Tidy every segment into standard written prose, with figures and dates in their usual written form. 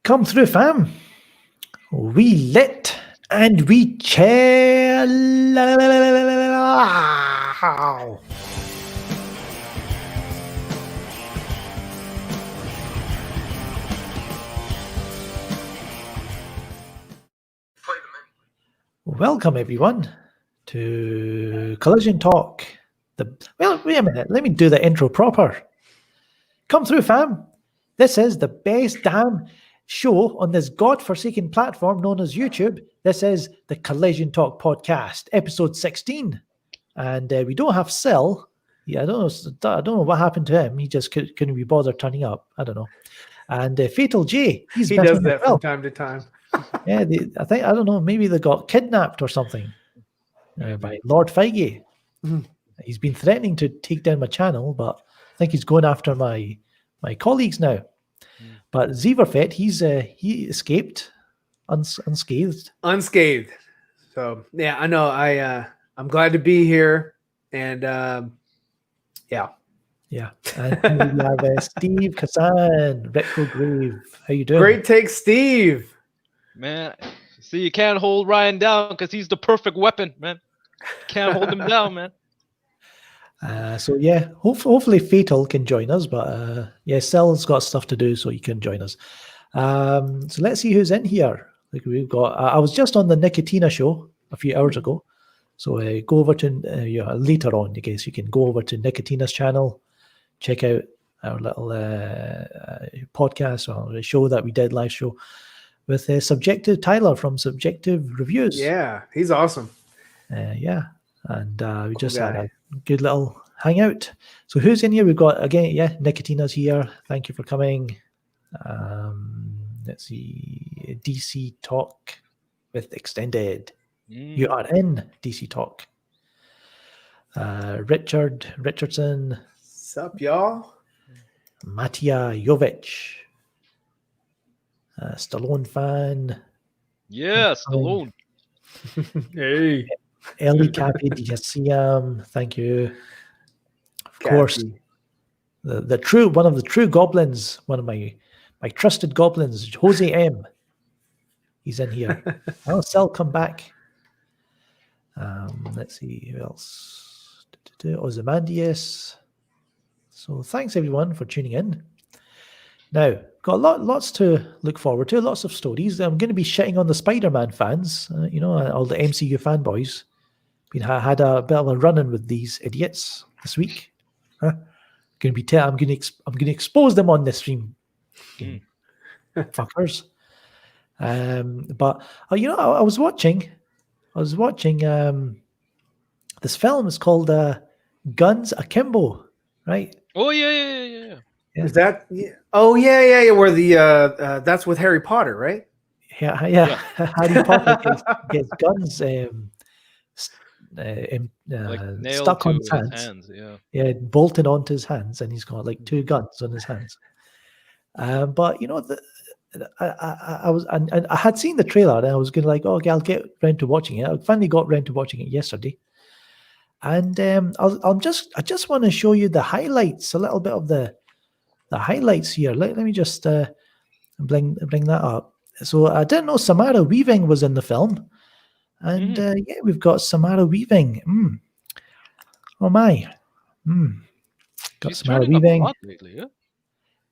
Come through, fam. We lit and we chill. Welcome, everyone, to Collision Talk. Well, wait a minute. Let me do the intro proper. Come through, fam. This is the best damn show on this godforsaken platform known as YouTube. This is the Collision Talk podcast, episode 16. And we don't have Sil. Yeah, I don't know what happened to him. He just couldn't be bothered turning up. I don't know. And Fatal J. He does that from time to time. Yeah, I don't know. Maybe they got kidnapped or something by Lord Feige. Mm-hmm. He's been threatening to take down my channel, but I think he's going after my colleagues now. But Zeverfet, he escaped unscathed. Unscathed. So yeah, I know. I'm glad to be here, and yeah. And we have Steve Kazan, Retro Grave. How you doing? Great take, Steve. Man, see, you can't hold Ryan down because he's the perfect weapon, man. Can't hold him down, man. So yeah, hopefully Fatal can join us, but yeah, Sel's got stuff to do, so he can join us. So let's see who's in here. Like we've got, I was just on the Nicotina show a few hours ago, so go over to later on. I guess you can go over to Nicotina's channel, check out our little podcast or the show that we did, live show with Subjective Tyler from Subjective Reviews. Yeah, he's awesome. Yeah, and we just had a good little hangout. So who's in here? We've got, again, Nicotina's here. Thank you for coming. Let's see, DC Talk with Extended. You are in DC Talk. Richardson. Sup, y'all? Matija Jovic. Stallone fan. Yeah, Stallone. Hey. Ellie Cappy, did you see him? Thank you. Of course, one of the true goblins, one of my trusted goblins, Jose M. He's in here. I'll Sel come back. Let's see who else. Ozymandias. So thanks everyone for tuning in. Now, got lots to look forward to, lots of stories. I'm going to be shitting on the Spider-Man fans, all the MCU fanboys. Had a bit of a run-in with these idiots this week. I'm going to expose them on this stream, fuckers. But I was watching this film. It's called Guns Akimbo, right? Oh yeah. Is that? Yeah. Oh yeah. Where the that's with Harry Potter, right? Yeah. Harry Potter gets guns stuck on his hands. Yeah, bolted onto his hands, and he's got like two guns on his hands. But I had seen the trailer, and I was going to okay, I'll get round to watching it. I finally got round to watching it yesterday, and I just want to show you the highlights, a little bit of the highlights here. Let me just bring that up. So I didn't know Samara Weaving was in the film. And we've got Samara Weaving. Oh my. Got She's Samara Weaving. Lately, yeah?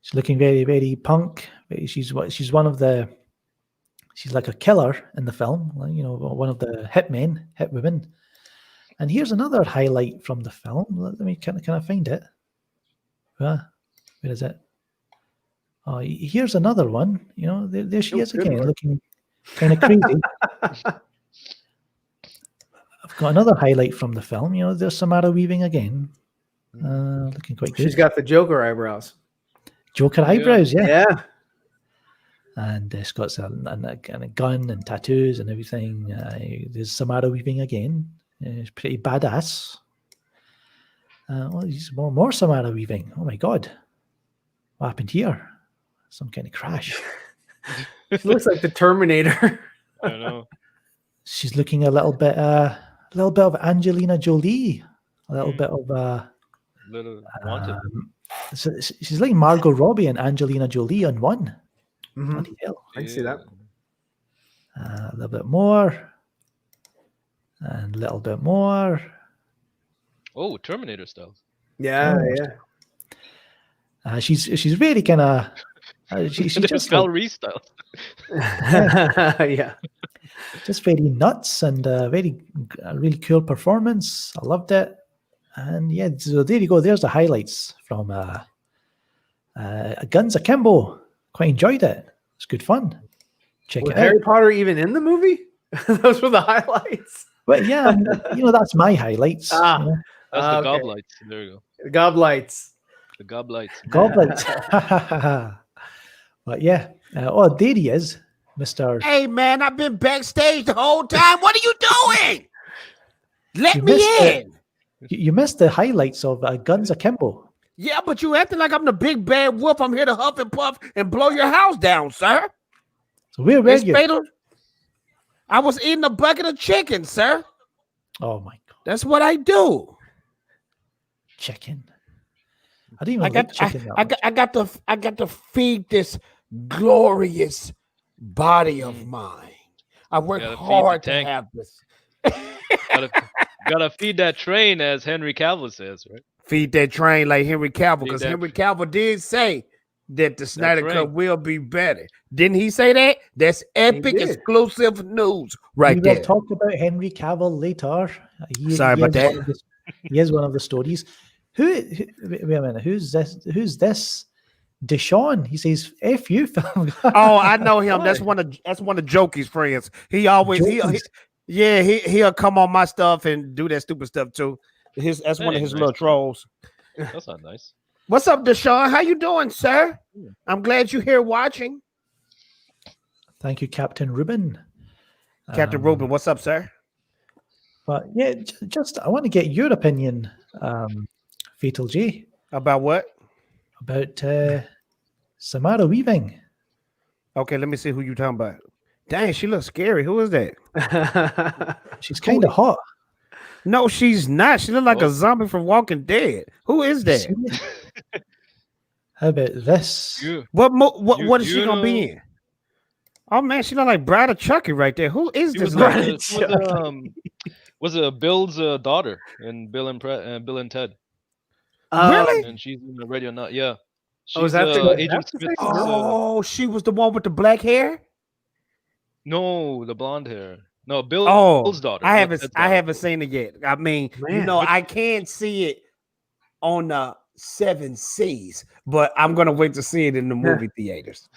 She's looking very, very punk. She's one of the. She's like a killer in the film. One of the hit women. And here's another highlight from the film. Let me can I find it? Where is it? Oh, here's another one. There she is again, looking kind of crazy. I've got another highlight from the film. There's Samara Weaving again. Looking quite good. She's got the Joker eyebrows. Joker eyebrows, yeah. And she's got a gun and tattoos and everything. There's Samara Weaving again. She's pretty badass. There's more Samara Weaving. Oh my God. What happened here? Some kind of crash. She looks like the Terminator. I know. She's looking a little bit of Angelina Jolie, a little bit of little wanted. So she's like Margot Robbie and Angelina Jolie on one. Mhm. Bloody hell. I can see that. A little bit more. And a little bit more. Oh, Terminator style. Yeah, Almost. yeah. She's very kind of. She's There's just Val like, Reese style. Yeah. just very nuts and very really cool performance. I loved it. And yeah, so there you go. There's the highlights from Guns Akimbo. Quite enjoyed it. It's good fun. Check Was it Harry out. Potter even in the movie? Those were the highlights. But yeah, that's my highlights. Ah. You know? That's the Okay. goblights. There you go. Goblights. The goblights. Goblins. But yeah. There he is, Mr. Hey, man, I've been backstage the whole time. What are you doing? Let You me missed it. in. You missed the highlights of Guns Akimbo. Yeah, but you acting like I'm the big bad wolf. I'm here to huff and puff and blow your house down, sir. So where were It's you? fatal. I was eating a bucket of chicken, sir. Oh my God. That's what I do. Chicken. I didn't even like chicken that much. I got to feed this glorious body of mine. I work Gotta feed the hard to tank. have this. Gotta feed that train, as Henry Cavill says, right? Feed that train like Henry Cavill, Feed because that- Henry Cavill did say that the Snyder right. Cut will be better. Didn't he say that? That's epic did. exclusive news right We there. will talk about Henry Cavill later. Sorry about is that. one of he is one of the stories. Wait a minute. Who's this? Deshaun. He says, "F you, film." Oh, I know him. Why? That's one of Jokey's friends. He always Jokey's. he'll come on my stuff and do that stupid stuff too. That's one of Hey, his nice. little trolls. That's not nice. What's up, Deshaun? How you doing, sir? I'm glad you're here watching. Thank you, Captain Rubin. Captain Rubin, what's up, sir? But yeah, just I want to get your opinion, Fatal J, About what? about Samara Weaving. Okay, let me see who you talking about. Dang, she looks scary. Who is that? She's kind of hot. No, she's not. She looks like a zombie from Walking Dead. Who is that? How about this? What is she you gonna be know- in? Oh man, she look like Bride of Chucky right there. Who is She this? was, lady? was Bill's daughter in Bill and Ted, Really? and she's in the Radio Not. Yeah. Oh, is She's, that the- Agent that's the Smith's, same Oh, she was the one with the black hair. no, the blonde hair. No, Oh, Bill's daughter. I not haven't Ted's I daughter. haven't seen it yet. I mean, Man, I can't see it on the 7 C's, but I'm gonna wait to see it in the movie theaters.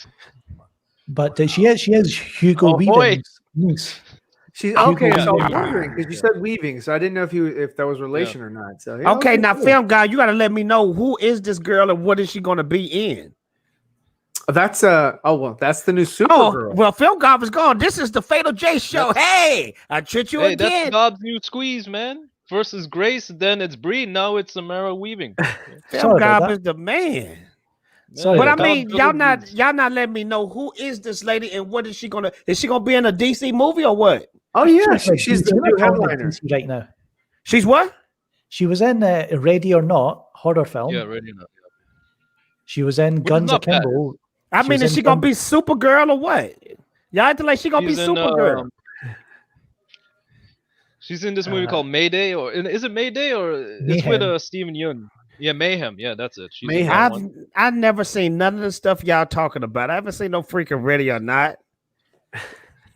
But she is Hugo Oh, boy. Weaving's niece. She's Hugo okay. So I was Weaving. wondering because you said weaving, so I didn't know if that was relation or not. So yeah, Okay, now cool. film guy, you gotta let me know who is this girl and what is she gonna be in. That's that's the new Oh, Supergirl. well, Phil Goff is gone. This is the Fatal J show. Hey, I tricked you Hey, that's again. God's new squeeze, man. First is Grace, then it's Bree, now it's Samara Weaving. Phil Sorry about Goff that. is the man. Sorry But I about mean, God's y'all good not dudes. letting me know who is this lady and what is she gonna be in a DC movie or what? Oh yeah, Like, she's the you're new not talking about headliner. DC right now. She's what? She was in Ready or Not horror film. Yeah, ready enough. She was in is Guns not bad. Akimbo. I She mean, was is in she gonna Gun- be Supergirl or what? Y'all acting like she gonna She's be in, Supergirl. She's in this movie called Mayday, or is it Mayday or it's with Mayhem. Steven Yeun? Yeah, Mayhem. Yeah, that's it. She's in Mayhem. that one. I've never seen none of the stuff y'all talking about. I haven't seen no freaking Ready or Not.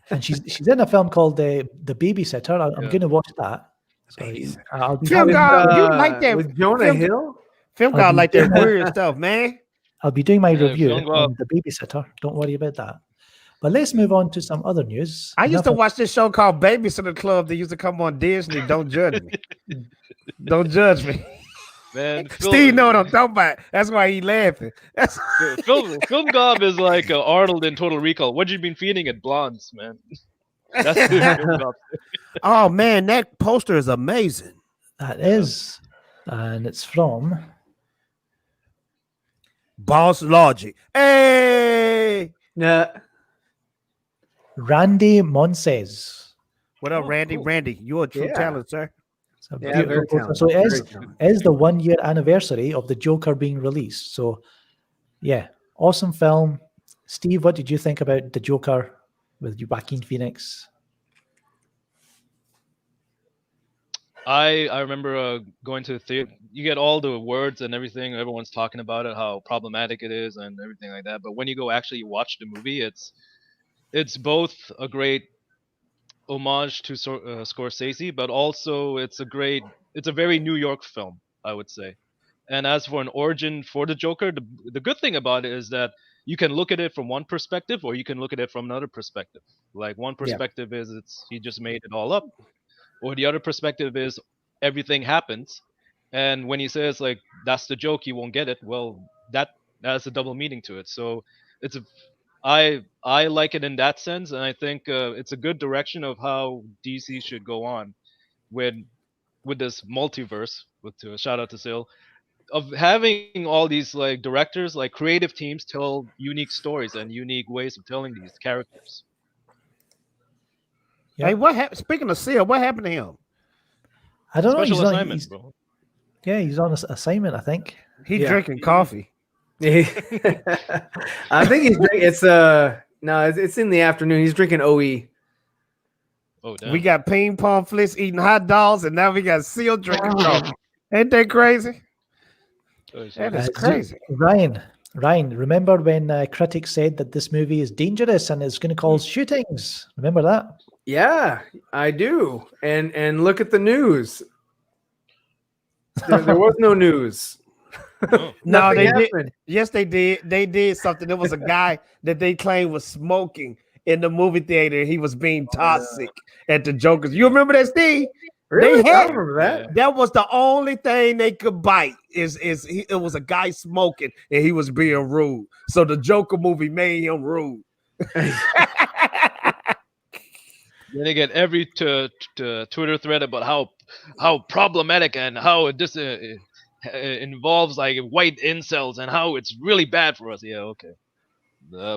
And she's in a film called The Babysitter. I'm Yeah. going to watch that. So, I'll be Phil doing, God, you like that with Jonah Phil- Hill? Film I'll God be like that doing- weird stuff, man. I'll be doing my Yeah, review Film God. on The Babysitter. Don't worry about that. But let's move on to some other news. I used to Enough watch this show called Babysitter Club that used to come on Disney. Don't judge me. Don't judge me. Man, Steve know what I'm talking about. That's why he laughing. That's Film Gob is like Arnold in Total Recall. What you been feeding it, blondes, man? That's who Film Gob. oh man, that poster is amazing. That is. And it's from Boss Logic. Hey, Yeah. Randy Monses. what up, Oh, Randy? cool. Randy, you're a true Yeah. talent, sir. It's a Yeah, very beautiful poster. So talented. it Very is, talented. is the 1 year anniversary of the Joker being released. So yeah, awesome film. Steve, what did you think about the Joker with Joaquin Phoenix? I remember going to the theater. You get all the words and everything. Everyone's talking about it, how problematic it is, and everything like that. But when you go actually watch the movie, it's both a great homage to Scorsese, but also it's a very New York film, I would say. And as for an origin for the Joker, the good thing about it is that you can look at it from one perspective, or you can look at it from another perspective. Like one perspective is he just made it all up, or the other perspective is everything happens, and when he says like that's the joke, you won't get it. Well, that has a double meaning to it. So it's a I like it in that sense, and I think it's a good direction of how DC should go on with this multiverse. With shout out to Sil of having all these like directors, like creative teams, tell unique stories and unique ways of telling these characters. Yeah. Hey, what happened? Speaking of Seal, what happened to him? I don't know. Special assignment, bro. Yeah, he's on assignment, I think. He's drinking coffee. I think he's drinking. It's in the afternoon. He's drinking OE. Oh, damn. We got ping pong flicks eating hot dogs, and now we got Seal drinking coffee. Ain't that crazy? Oh, shit. That is crazy. Ryan, remember when critics said that this movie is dangerous and it's going to cause shootings? Remember that? Yeah, I do. And look at the news. There was no news. Oh. No, Nothing they happened. did. Yes, they did. They did something. There was a guy that they claimed was smoking in the movie theater. He was being toxic at the Jokers. You remember that, Steve? Really? They I had- don't remember that. That was the only thing they could bite. It was a guy smoking and he was being rude. So the Joker movie made him rude. Then they get every Twitter thread about how problematic and how this involves like white incels and how it's really bad for us. Yeah, okay.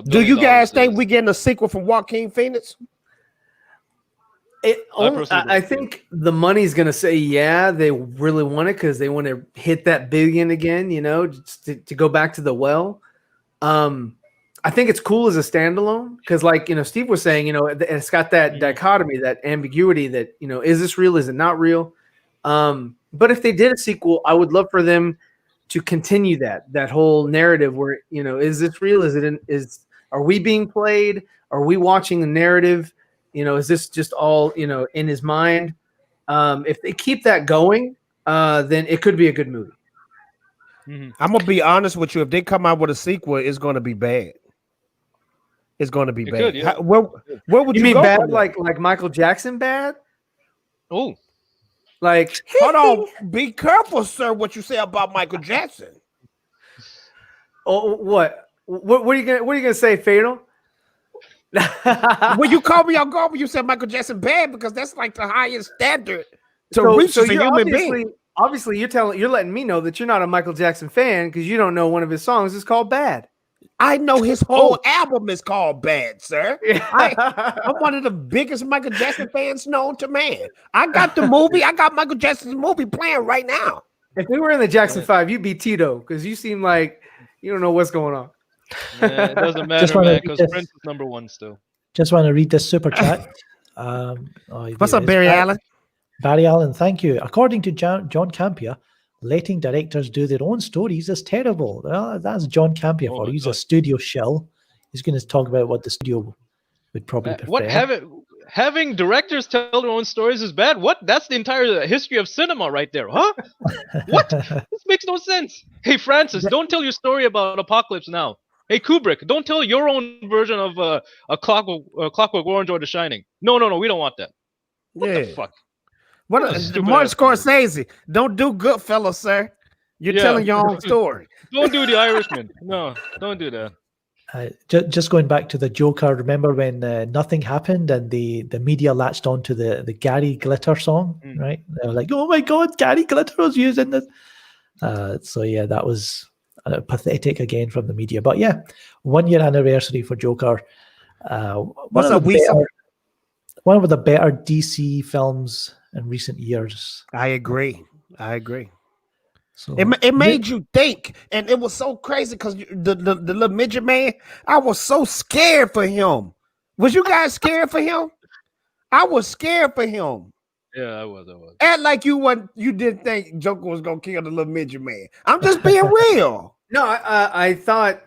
Do you guys think we getting a sequel from Joaquin Phoenix? I think the money's going to say, yeah, they really want it because they want to hit that billion again, just to go back to the well. I think it's cool as a standalone because, like, Steve was saying, it's got that dichotomy, that ambiguity that, is this real? Is it not real? But if they did a sequel, I would love for them to continue that whole narrative where, is this real? Are we being played? Are we watching the narrative? Is this just all, in his mind? If they keep that going, then it could be a good movie. Mm-hmm. I'm going to be honest with you. If they come out with a sequel, it's going to be bad. It's going to be bad. Could, yeah. Where would you You mean go bad from like Michael Jackson bad? Oh, Like, Hold on. Be careful, sir, what you say about Michael Jackson. oh, what are you gonna say, Fatal? When you called me out guard when you said Michael Jackson bad, because that's like the highest standard to reach as a you're human being. obviously you're letting me know that you're not a Michael Jackson fan because you don't know one of his songs is called Bad. I know his whole album is called Bad, sir. I'm one of the biggest Michael Jackson fans known to man. I got the movie. I got Michael Jackson's movie playing right now. If we were in the Jackson 5, you'd be Tito because you seem like you don't know what's going on. it doesn't Just matter, wanna man, read because this. Prince is number one still. Just want to read this super chat. What's up, Barry Allen? Barry Allen, thank you. According to John Campia, letting directors do their own stories is terrible. Well, that's John Campia for. He's a studio shell. He's going to talk about what the studio would probably prefer. What having directors tell their own stories is bad? What? That's the entire history of cinema right there, huh? What? This makes no sense. Hey, Francis, don't tell your story about Apocalypse Now. Hey, Kubrick, don't tell your own version of a Clockwork Orange or The Shining. No, we don't want that. What the fuck? What That's a stupid Martin ass Scorsese, don't do Goodfellas, sir. You're telling your own story. Don't do The Irishman. No, don't do that. Just going back to the Joker, remember when nothing happened and the media latched onto the Gary Glitter song, right? They were like, oh my God, Gary Glitter was using this. So yeah, that was pathetic again from the media. But yeah, 1 year anniversary for Joker. What's up, one of the better DC films in recent years. I agree. So It made you think, and it was so crazy because the little midget man, I was so scared for him. Was you guys scared for him? I was scared for him. Yeah, I was. Act like you didn't think Joker was gonna kill the little midget man. I'm just being real. No, I thought,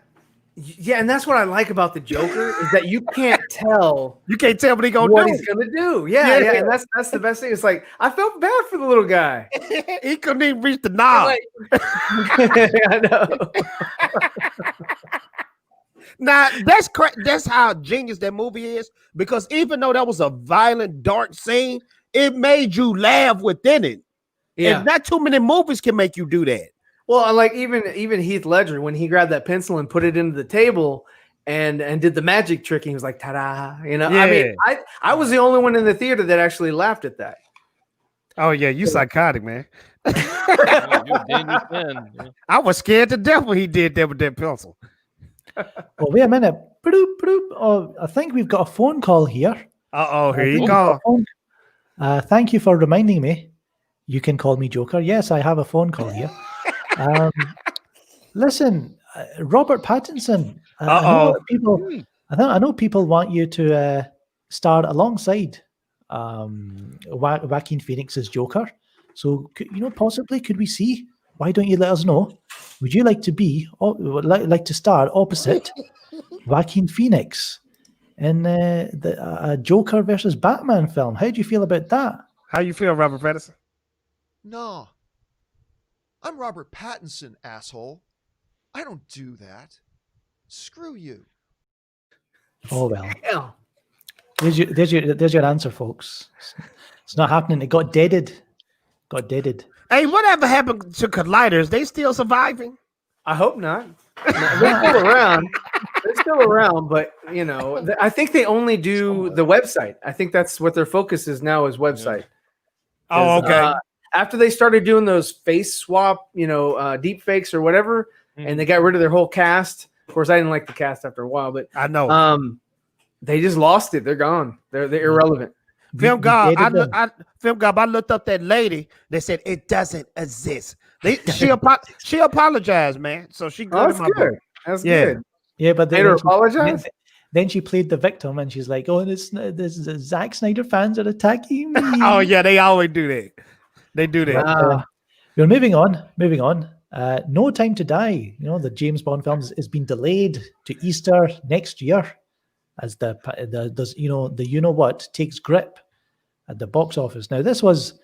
yeah, and that's what I like about the Joker is that you can't tell You can't tell what he gonna what do. he's gonna do. Yeah, and that's the best thing. It's like I felt bad for the little guy. He couldn't even reach the knob. Like, I know. Now that's how genius that movie is, because even though that was a violent, dark scene, it made you laugh within it. Yeah. And not too many movies can make you do that. Well, like even Heath Ledger, when he grabbed that pencil and put it into the table and did the magic trick, he was like, ta-da, you know. Yeah. I mean, I was the only one in the theater that actually laughed at that. Oh yeah, you psychotic, man. Yeah, you're a dangerous man. Yeah. I was scared to death when he did that with that pencil. well, wait a minute. Bloop, bloop. Oh, I think we've got a phone call here. Here you We've go. got a phone- thank you for reminding me. You can call me Joker. Yes, I have a phone call here. Listen, Robert Pattinson. I know people want you to star alongside Joaquin Phoenix's Joker. So, possibly could we see? Why don't you let us know? Would you like to be like to star opposite Joaquin Phoenix in the Joker versus Batman film? How do you feel about that? How you feel, Robert Pattinson? No. I'm Robert Pattinson, asshole. I don't do that. Screw you. Oh well. Yeah. There's your answer, folks. It's not happening. It got deaded. Hey, whatever happened to Colliders? They still surviving? I hope not. No, they're still around. They're still around, but I think they only do the website. I think that's what their focus is now is website. Oh, okay. After they started doing those face swap, deep fakes or whatever, and they got rid of their whole cast. Of course, I didn't like the cast after a while, but I know. They just lost it. They're gone. They're irrelevant. Film God, I looked up that lady. They said it doesn't exist. She apologized, man. So she good. That's good. That's good. Yeah, but Made her apologize. Then she played the victim, and she's like, "Oh, this Zack Snyder fans are attacking me." Oh yeah, they always do that. They do that. We're moving on. No Time to Die. The James Bond film has been delayed to Easter next year, as the what takes grip at the box office. Now, this was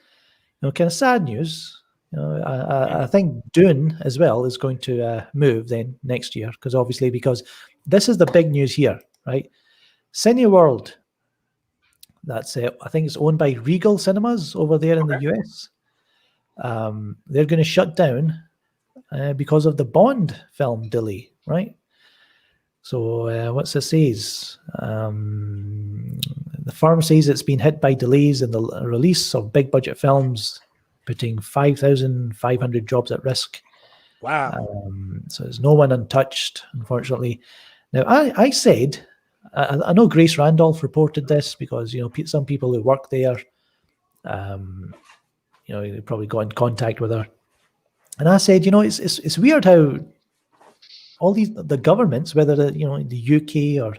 kind of sad news. I think Dune as well is going to move then next year because this is the big news here, right? Cineworld. That's it. I think it's owned by Regal Cinemas over there in the US. They're going to shut down because of the Bond film delay, right? So what's it says? The firm says it's been hit by delays in the release of big budget films, putting 5,500 jobs at risk. Wow. So there's no one untouched, unfortunately. Now, I said, I know Grace Randolph reported this because, some people who work there, they probably got in contact with her. And I said, it's weird how all the governments, whether the UK or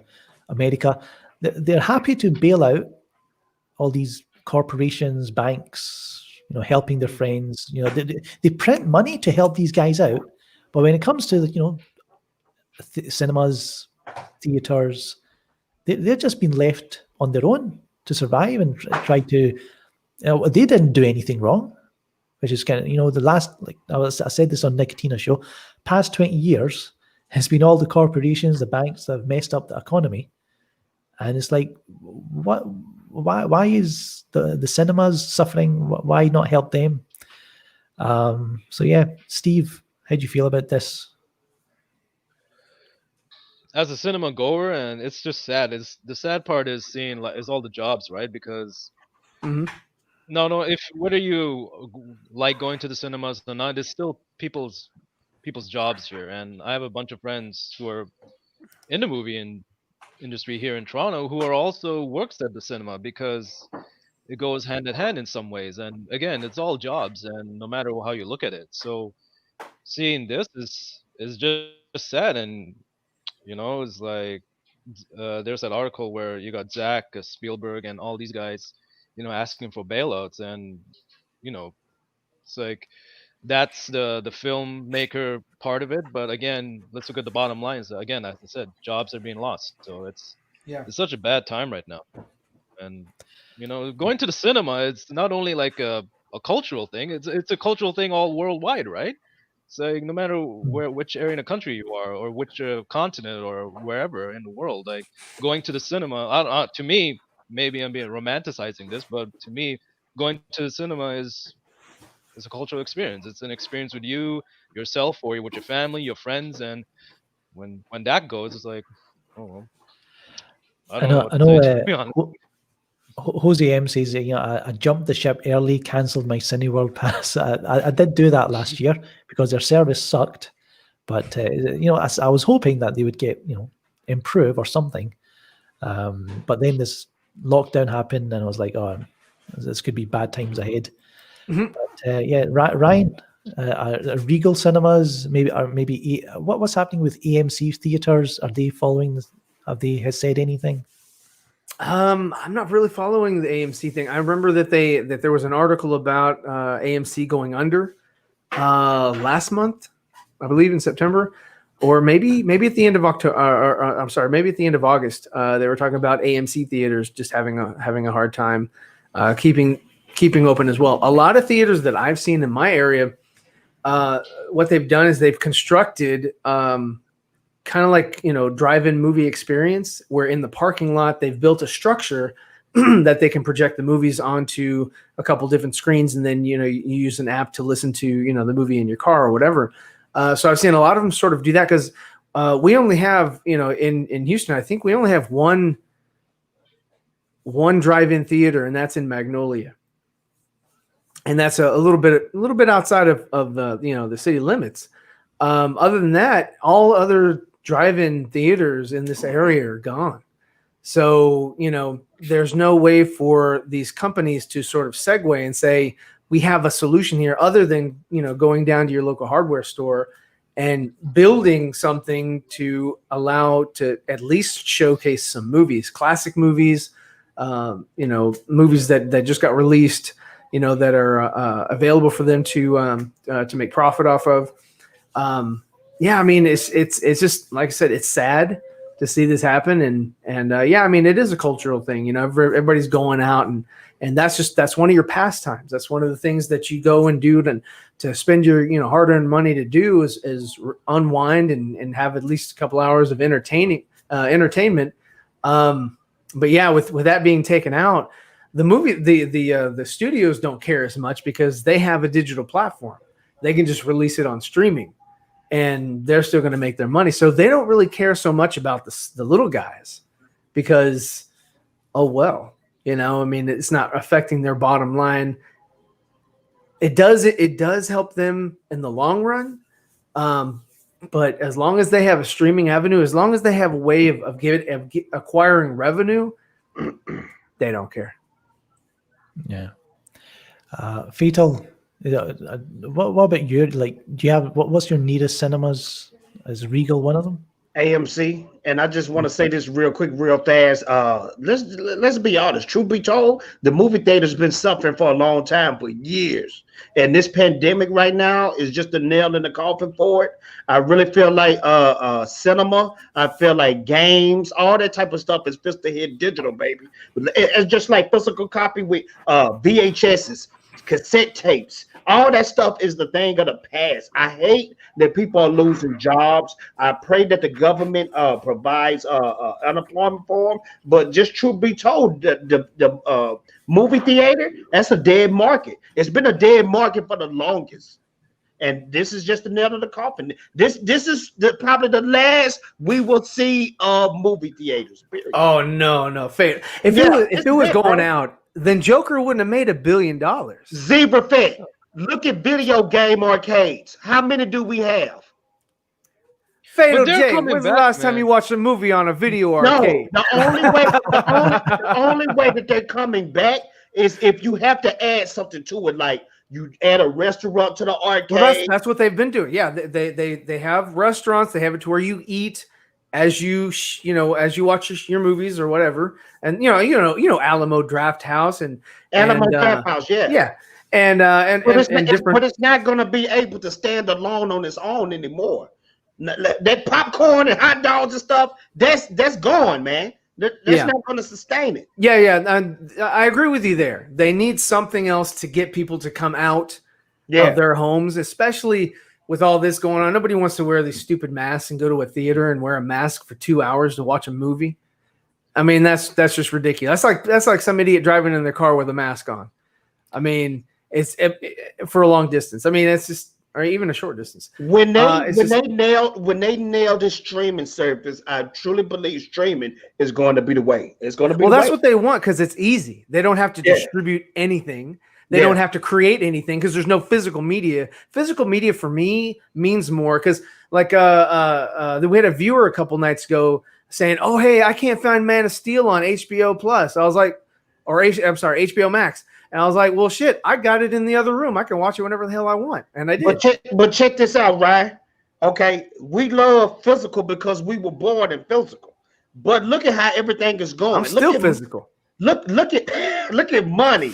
America, they're happy to bail out all these corporations, banks, helping their friends. They print money to help these guys out, but when it comes to cinemas, theaters, they've just been left on their own to survive and try to. They didn't do anything wrong, which is kind of the last. I said this on Nicotina's show. Past 20 years has been all the corporations, the banks that have messed up the economy, and it's like, what? Why is the cinemas suffering? Why not help them? So yeah, Steve, how do you feel about this? As a cinema goer, and it's just sad. The sad part is seeing is all the jobs, right? Because no, if whether you like going to the cinemas or not, it's still people's jobs here. And I have a bunch of friends who are in the movie industry here in Toronto who are also works at the cinema because it goes hand in hand in some ways. And again, it's all jobs, and no matter how you look at it. So seeing this is just sad. And it's like there's that article where you got Zach Spielberg and all these guys, asking for bailouts. And you know it's like that's the filmmaker part of it. But again, let's look at the bottom lines. Again, as I said, jobs are being lost. So Yeah. it's such a bad time right now. And going to the cinema, it's not only like a cultural thing, it's a cultural thing all worldwide, right? It's like no matter which area in the country you are, or which continent, or wherever in the world, like going to the cinema, to me, maybe I'm being romanticizing this, but to me, going to the cinema is a cultural experience. It's an experience with you, yourself, or with your family, your friends. And when that goes, it's like, oh well, I don't know what I to say, know. to be honest. Jose M says, I jumped the ship early, cancelled my Cineworld pass. I did do that last year because their service sucked. But, I was hoping that they would get, improve or something. But then this lockdown happened and I was like, oh, this could be bad times ahead. Mhm. But, Ryan, Regal Cinemas, what's happening with AMC theaters? Are they following this? Have they said anything? I'm not really following the AMC thing. I remember that there was an article about AMC going under last month, I believe in September, or maybe at the end of October. I'm sorry, maybe at the end of August. They were talking about AMC theaters just having a hard time keeping open as well. A lot of theaters that I've seen in my area, what they've done is they've constructed kind of like drive-in movie experience, where in the parking lot they've built a structure that they can project the movies onto a couple different screens, and then you use an app to listen to the movie in your car or whatever. So I've seen a lot of them sort of do that, because we only have in Houston, I think we only have one drive-in theater, and that's in Magnolia, and that's a little bit outside of the city limits. Other than that, all other drive-in theaters in this area are gone. So, there's no way for these companies to sort of segue and say, we have a solution here, other than, going down to your local hardware store and building something to allow to at least showcase some movies, classic movies, movies that just got released, that are available for them to make profit off of. I mean, it's just, like I said, it's sad to see this happen. And I mean, it is a cultural thing, everybody's going out, and that's one of your pastimes. That's one of the things that you go and do to spend your, hard-earned money to do is unwind and have at least a couple hours of entertainment. But yeah, with that being taken out, the studios don't care as much, because they have a digital platform. They can just release it on streaming, and they're still going to make their money. So they don't really care so much about the little guys, because, oh, well, I mean, it's not affecting their bottom line. It does help them in the long run. But as long as they have a streaming avenue, as long as they have a way of acquiring revenue, they don't care. Yeah. Fatal. What about you? Like, do you have what's your nearest cinemas? Is Regal one of them? AMC, and I just want to say this real quick, real fast. Let's be honest. Truth be told, the movie theater's been suffering for a long time, for years, and this pandemic right now is just a nail in the coffin for it. I really feel like cinema. I feel like games, all that type of stuff is just to hit digital, baby. It's just like physical copy with VHSs, cassette tapes. All that stuff is the thing of the past. I hate that people are losing jobs. I pray that the government provides unemployment for them. But just truth be told, the movie theater, that's a dead market. It's been a dead market for the longest. And this is just the nail in the coffin. This is probably the last we will see of movie theaters. Period. Oh no, Fate. If it was going out, then Joker wouldn't have made $1 billion. Zebra Fett. Look at video game arcades. How many do we have? Fatal J, when's the last time you watched a movie on a video arcade? No, the only way that they're coming back is if you have to add something to it, like You add a restaurant to the arcade. Well, that's what they've been doing. Yeah, they have restaurants. They have it to where you eat as you as you watch your movies or whatever. And Alamo Draft House and Draft House. Yeah. And but it's not going to be able to stand alone on its own anymore. That popcorn and hot dogs and stuff, that's gone, man. That's not going to sustain it. Yeah. And I agree with you there. They need something else to get people to come out of their homes, especially with all this going on. Nobody wants to wear these stupid masks and go to a theater and wear a mask for 2 hours to watch a movie. I mean, that's just ridiculous. That's like some idiot driving in their car with a mask on. I mean, it's for a long distance. I mean, it's just, or even a short distance. When they nail this streaming service, I truly believe streaming is going to be the way. It's going to be. Well, that's what they want because it's easy. They don't have to distribute anything. They don't have to create anything because there's no physical media. Physical media for me means more because, like, we had a viewer a couple nights ago saying, "Oh, hey, I can't find Man of Steel on HBO Plus." I was like, HBO Max. And I was like, well, shit, I got it in the other room. I can watch it whenever the hell I want. And I did. But check this out, Ryan. Okay, we love physical because we were born in physical. But look at how everything is going. I'm still physical. Look at money.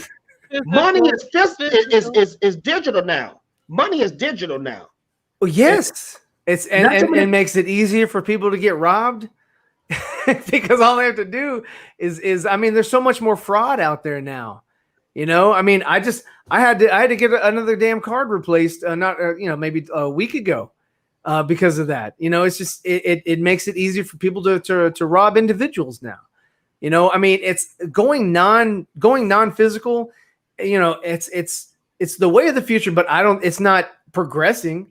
Money is digital now. Money is digital now. Well, yes. It makes it easier for people to get robbed. Because all they have to do is I mean, there's so much more fraud out there now. I mean, I had to get another damn card replaced, maybe a week ago, because of that. It's just it makes it easier for people to rob individuals now. I mean, it's going non-physical. It's the way of the future, but it's not progressing.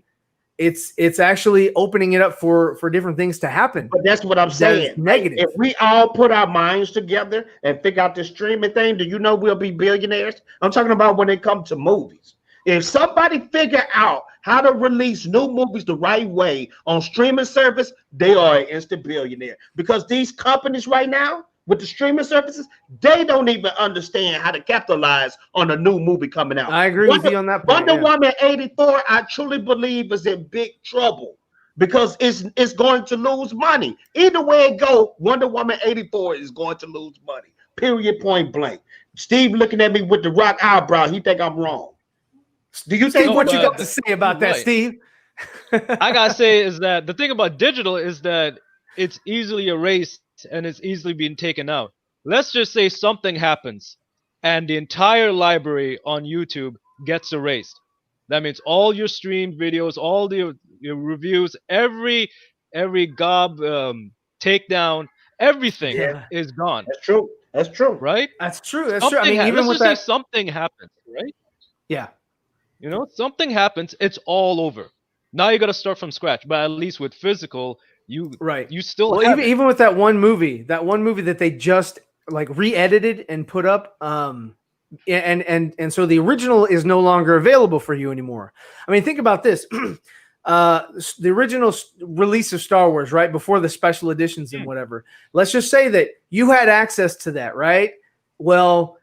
It's actually opening it up for different things to happen. But that's what I'm saying. Negative. If we all put our minds together and figure out the streaming thing, do you know we'll be billionaires? I'm talking about when it comes to movies. If somebody figure out how to release new movies the right way on streaming service, they are an instant billionaire. Because these companies right now with the streaming services, they don't even understand how to capitalize on a new movie coming out. I agree with you on that point. Wonder Woman 84, I truly believe is in big trouble because it's going to lose money. Either way it go, Wonder Woman 84 is going to lose money. Period, point blank. Steve looking at me with the rock eyebrow. He think I'm wrong. Do you think what you got to say about that, Steve? I gotta say is that the thing about digital is that it's easily erased and it's easily being taken out. Let's just say something happens and the entire library on YouTube gets erased. That means all your streamed videos, all your reviews, every gob takedown, everything is gone. That's true. Right? That's true. That's true. I mean, even with that, something happens, right? Yeah. Something happens, it's all over. Now you got to start from scratch. But at least with physical, you still have even with that one movie that they just like re-edited and put up, and so the original is no longer available for you anymore. I mean, think about this. The original release of Star Wars, right before the special editions and whatever. Let's just say that you had access to that, right? Well,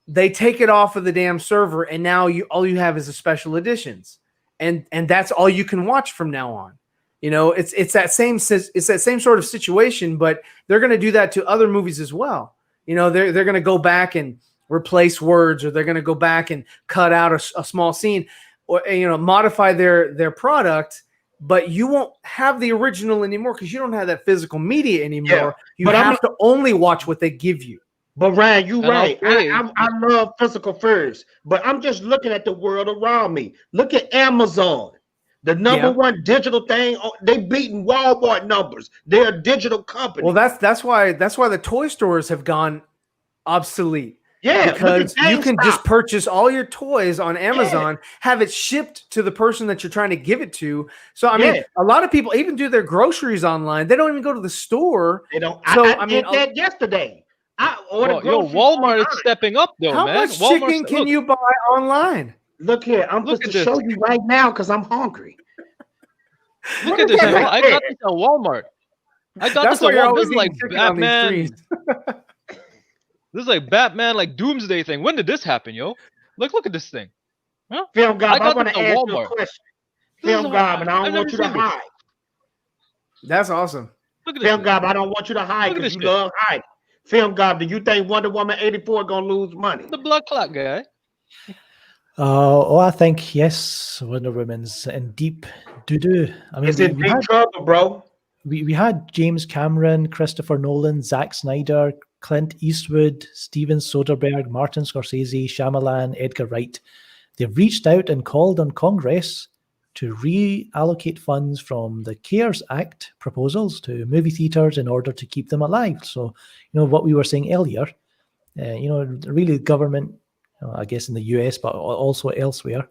they take it off of the damn server, and now all you have is the special editions, and that's all you can watch from now on. It's that same sort of situation, but they're going to do that to other movies as well. They're going to go back and replace words, or they're going to go back and cut out a small scene, or modify their product. But you won't have the original anymore because you don't have that physical media anymore. You have to only watch what they give you. But Ryan, you're right. I love physical first, but I'm just looking at the world around me. Look at Amazon, the number one digital thing. They beating Walmart numbers. They're a digital company. Well, that's why the toy stores have gone obsolete. Yeah, because you can just purchase all your toys on Amazon, have it shipped to the person that you're trying to give it to. So I mean, a lot of people even do their groceries online. They don't even go to the store. They don't. So I did that yesterday. Walmart is stepping up though, man. How much chicken can you buy online? Look here, I'm just to show you right now because I'm hungry. Look at this. I got this at Walmart. I got this at Walmart. This is like Batman. This is like Batman, like Doomsday thing. When did this happen, yo? Look at this thing. Huh? Film I Gob, I got want this to at ask you a Walmart. question. This is Film Gob, and I I've don't never want you to seen this. hide. That's awesome. Look at this Film shit. Gob, I don't want you to hide Look at because this you shit. love hiding. Film Gob, do you think Wonder Woman 84 gonna lose money? The blood clot guy. I think yes, Wonder Woman's in deep doo-doo. I mean, It's in deep trouble, bro. we had James Cameron, Christopher Nolan, Zack Snyder, Clint Eastwood, Steven Soderbergh, Martin Scorsese, Shyamalan, Edgar Wright. They've reached out and called on Congress to reallocate funds from the CARES Act proposals to movie theaters in order to keep them alive. So, what we were saying earlier, really the government, I guess in the US, but also elsewhere,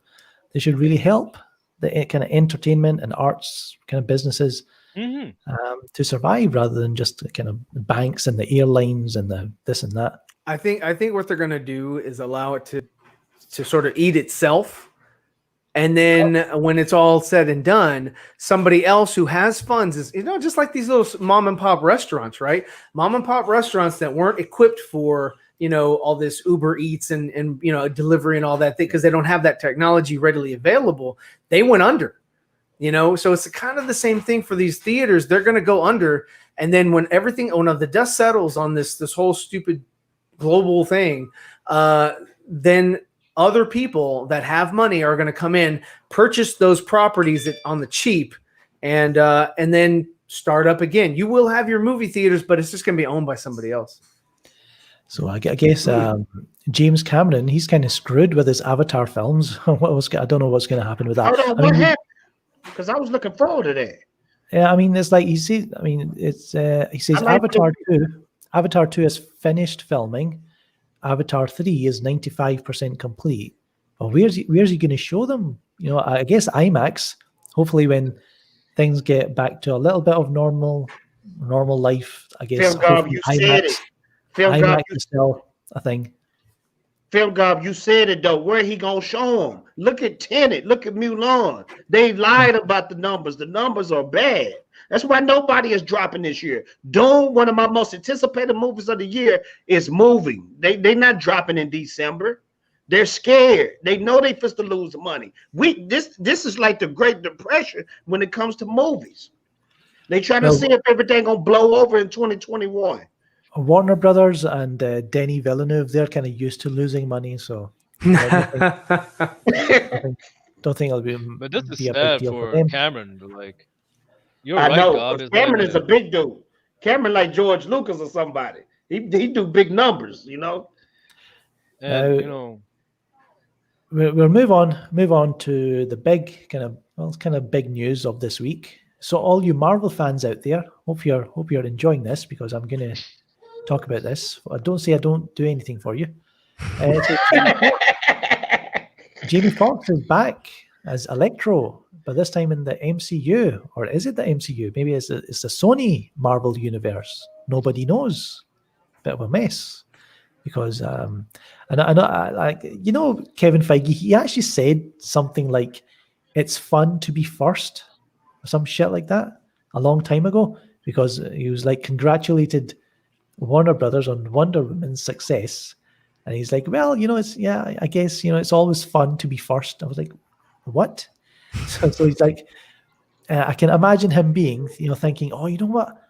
they should really help the kind of entertainment and arts kind of businesses to survive rather than just the kind of banks and the airlines and the this and that. I think what they're gonna do is allow it to sort of eat itself. And then when it's all said and done, somebody else who has funds is, just like these little mom and pop restaurants, right? Mom and pop restaurants that weren't equipped for, all this Uber Eats and delivery and all that thing, because they don't have that technology readily available. They went under, so it's kind of the same thing for these theaters. They're going to go under. And then when the dust settles on this whole stupid global thing, then other people that have money are going to come in, purchase those properties on the cheap, and then start up again. You will have your movie theaters, but it's just going to be owned by somebody else. So I guess James Cameron, he's kind of screwed with his Avatar films. I don't know what's going to happen with that. Hold on, what happened? Because I was looking forward to that. Yeah, I mean, it's like he says Avatar 2 is finished filming. Avatar 3 is 95% complete. Well, where's he going to show them? I guess IMAX. Hopefully, when things get back to a little bit of normal life, I guess. Film Gob, you said it. Film Gob, is still a thing. Film Gob, you said it though. Where he gonna show them? Look at Tenet. Look at Mulan. They lied about the numbers. The numbers are bad. That's why nobody is dropping this year. Dune, one of my most anticipated movies of the year, is moving. They're not dropping in December. They're scared. They know they fist to lose money. This is like the Great Depression when it comes to movies. They try to see if everything gonna blow over in 2021. Warner Brothers and Denis Villeneuve, they're kind of used to losing money, so I don't think it'll be. But this is be a big sad deal for them. Cameron. Like, you're I right, know. Gob. Cameron is a big dude. Cameron like George Lucas or somebody. He do big numbers, And We'll move on to the big kind of big news of this week. So all you Marvel fans out there, hope you're enjoying this, because I'm going to talk about this. Don't say I don't do anything for you. Jamie Foxx is back as Electro, but this time in the MCU, or is it the MCU? Maybe it's the Sony Marvel universe. Nobody knows. Bit of a mess, because and I know, Kevin Feige, he actually said something like, "It's fun to be first," or some shit like that a long time ago, because he was like congratulated Warner Brothers on Wonder Woman's success. And he's like, well, I guess, it's always fun to be first. I was like, what? So he's like, I can imagine him being, thinking, oh, you know what?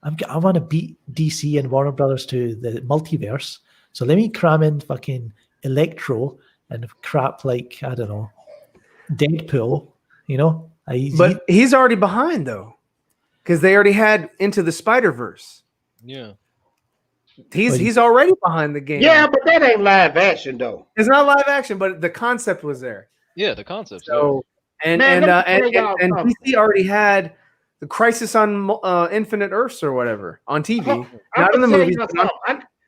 I want to beat DC and Warner Brothers to the multiverse. So let me cram in fucking Electro and crap like, I don't know, Deadpool, But he's already behind, though, because they already had Into the Spider-Verse. yeah. He's already behind the game. Yeah, but that ain't live action though. It's not live action, but the concept was there. Yeah, the concept. So and DC already had the Crisis on Infinite Earths or whatever on TV, not in the movie.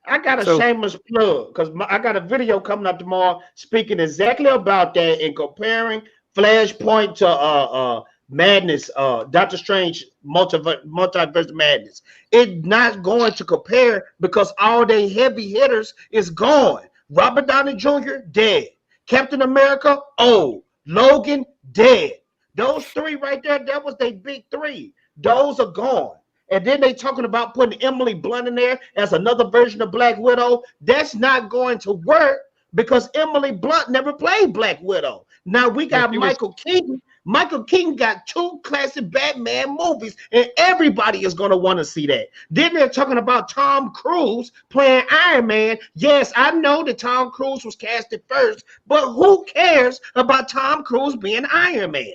I got a shameless plug because I got a video coming up tomorrow speaking exactly about that and comparing Flashpoint to Madness, Doctor Strange Multiverse Madness. It's not going to compare because all they heavy hitters is gone. Robert Downey Jr. dead. Captain America old. Logan dead. Those three right there, that was their big three. Those are gone. And then they talking about putting Emily Blunt in there as another version of Black Widow. That's not going to work because Emily Blunt never played Black Widow. Now we got he was- Michael Keaton. Michael Keaton got 2 classic Batman movies, and everybody is going to want to see that. Then they're talking about Tom Cruise playing Iron Man. Yes, I know that Tom Cruise was casted first, but who cares about Tom Cruise being Iron Man?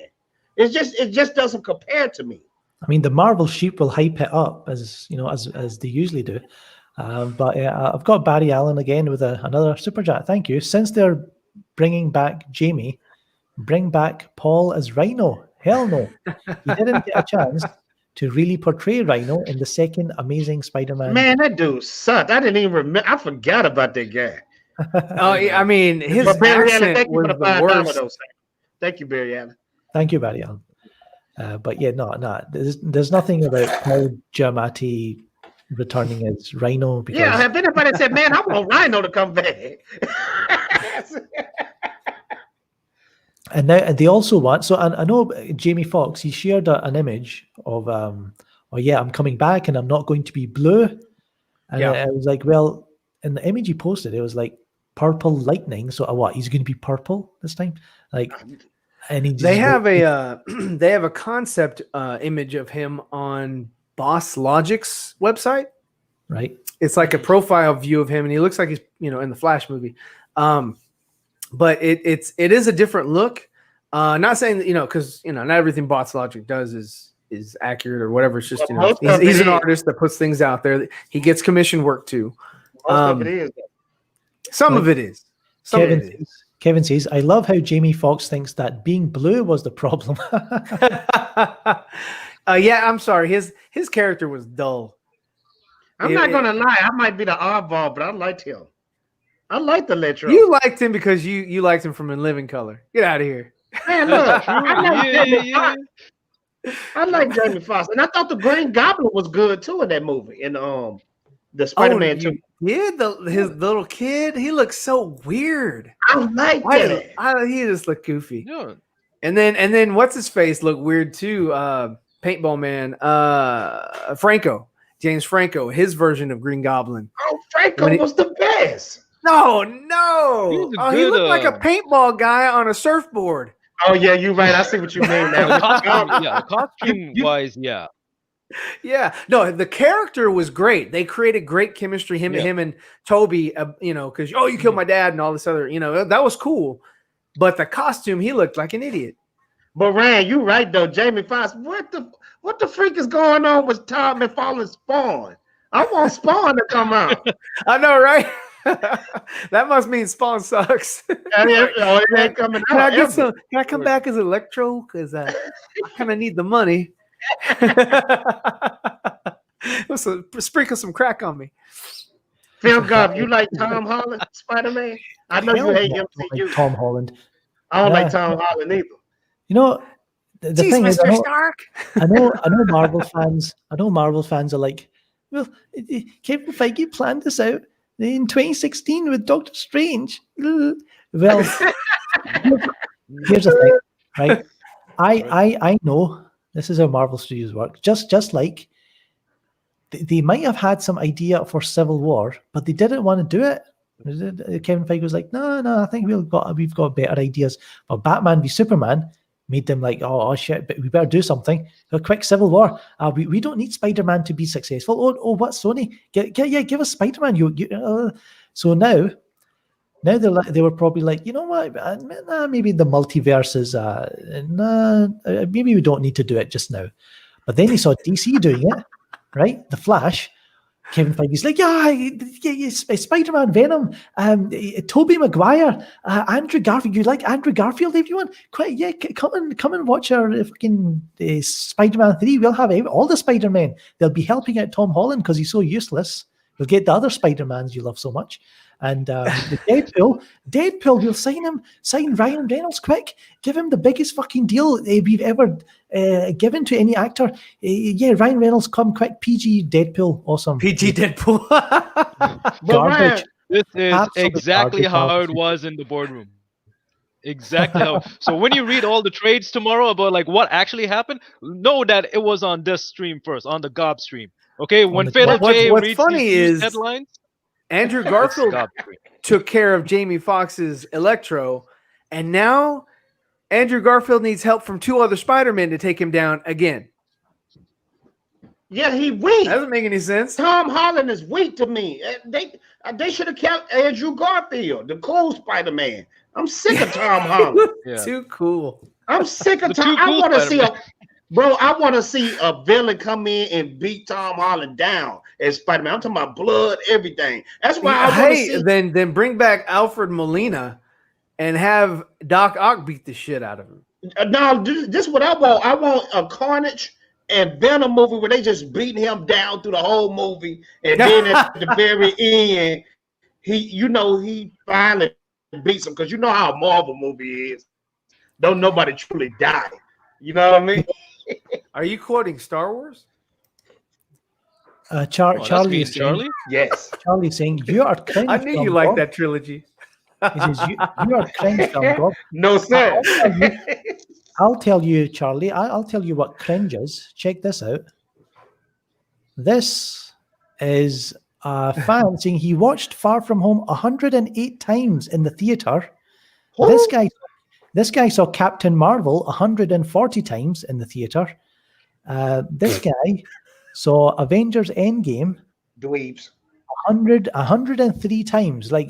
It just doesn't compare to me. I mean, the Marvel sheep will hype it up as they usually do. But I've got Barry Allen again with another super chat. Thank you. Since they're bringing back Jamie, bring back Paul as Rhino. Hell no. He didn't get a chance to really portray Rhino in the second Amazing Spider-Man. Man, that dude sucked. I didn't even remember. I forgot about that guy. Oh, I mean, his Barry Allen, accent thank you was for the the $5 worst. though. Thank you, Barry Allen. Thank you, Barry Allen. But yeah, no. There's nothing about Paul Giamatti returning as Rhino. Because Yeah, have anybody said, man, I want Rhino to come back? And now they also want. So I know Jamie Foxx. He shared an image of, oh yeah, I'm coming back and I'm not going to be blue. And Yeah. I was like, well, in the image he posted, it was like purple lightning. So what? He's going to be purple this time, like. And he just They have a concept image of him on Boss Logic's website. right. It's like a profile view of him, and he looks like he's in the Flash movie. But it is a different look. Not saying that because not everything Boss Logic does is accurate or whatever. It's just he's an artist that puts things out there. He gets commission work too. Most of it is. Some of it is. Some of it is. Kevin says, I love how Jamie Foxx thinks that being blue was the problem. Yeah, I'm sorry. His character was dull. I'm not gonna lie, I might be the oddball, but I liked him. I liked the Electro. You liked him because you liked him from In Living Color. Get out of here. Man, look, Yeah. I like Jamie Foxx, and I thought the Green Goblin was good too in that movie. In the Spider-Man 2. Yeah, his little kid. He looks so weird. I like that. He just looked goofy. Yeah. And then what's his face looked weird too. Paintball Man, Franco, James Franco, his version of Green Goblin. Oh, Franco was the best. No, he looked like a paintball guy on a surfboard. Oh yeah, you're right. I see what you mean now. Costume wise, yeah. Yeah, no, the character was great. They created great chemistry. Him and Toby, because you killed my dad and all this other, that was cool. But the costume, he looked like an idiot. But Rand, you're right though. Jamie Foxx, what the freak is going on with Todd McFarlane's Spawn? I want Spawn to come out. I know, right? That must mean Spawn sucks. It ain't coming out. Can I come back as Electro? Because I kind of need the money. So sprinkle some crack on me. Phil Goff, you like Tom Holland, Spider-Man? I know you hate MCU. Like Tom Holland. I don't like Tom Holland either. The Jeez, thing is, Mr. Stark. I know Marvel fans. I know Marvel fans are like, well, Kevin Feige planned this out in 2016 with Doctor Strange. Well, here's the thing, right? I know this is how Marvel Studios work. Just like they might have had some idea for Civil War, but they didn't want to do it. Kevin Feige was like, no, I think we've got better ideas. But Batman v Superman made them like, oh shit, but we better do something. A quick Civil War. We don't need Spider-Man to be successful. Oh, what, Sony? Give us Spider-Man. So now they were probably like, you know what? Maybe the multiverse is. Maybe we don't need to do it just now. But then you saw DC doing it, right? The Flash. Kevin Feige's like, Spider-Man, Venom, Tobey Maguire, Andrew Garfield. You like Andrew Garfield, everyone? Come and watch our fucking Spider-Man 3. We'll have all the Spider-Men. They'll be helping out Tom Holland because he's so useless. We'll get the other Spider-Mans you love so much. And Deadpool, we'll sign Ryan Reynolds quick. Give him the biggest fucking deal we've ever given to any actor. Ryan Reynolds, come quick. PG Deadpool, awesome. PG Deadpool. Garbage. This is Absolute exactly garbage. how it was in the boardroom. Exactly how. So when you read all the trades tomorrow about like what actually happened, know that it was on this stream first, on the Gob stream. Okay, when Fatal J what's reads funny these is headlines, Andrew Garfield took care of Jamie Foxx's Electro, and now Andrew Garfield needs help from 2 other Spider-Men to take him down again. Yeah, he weak. That doesn't make any sense. Tom Holland is weak to me. They should have kept Andrew Garfield, the cool Spider-Man. I'm sick of Tom Holland. Yeah. Too cool. I'm sick of The Tom. too I cool want to see Spider-Man. I want to see a villain come in and beat Tom Holland down as Spider-Man. I'm talking about blood, everything. That's why I want to see. Then bring back Alfred Molina and have Doc Ock beat the shit out of him. No, this is what I want. I want a Carnage and Venom movie where they just beating him down through the whole movie, and then at the very end, he finally beats him, because you know how a Marvel movie is. Don't nobody truly die. You know what I mean? Are you quoting Star Wars? Charlie is saying, Charlie? Yes. Charlie saying, you are cringe. I knew you film liked gob." that trilogy. He says, you are cringe, film gob." No, sir. I'll tell you, Charlie, I'll tell you what cringe is. Check this out. This is a fan saying he watched Far From Home 108 times in the theater. This guy saw Captain Marvel 140 times in the theater. This guy saw Avengers Endgame Dweebs. 103 times. Like,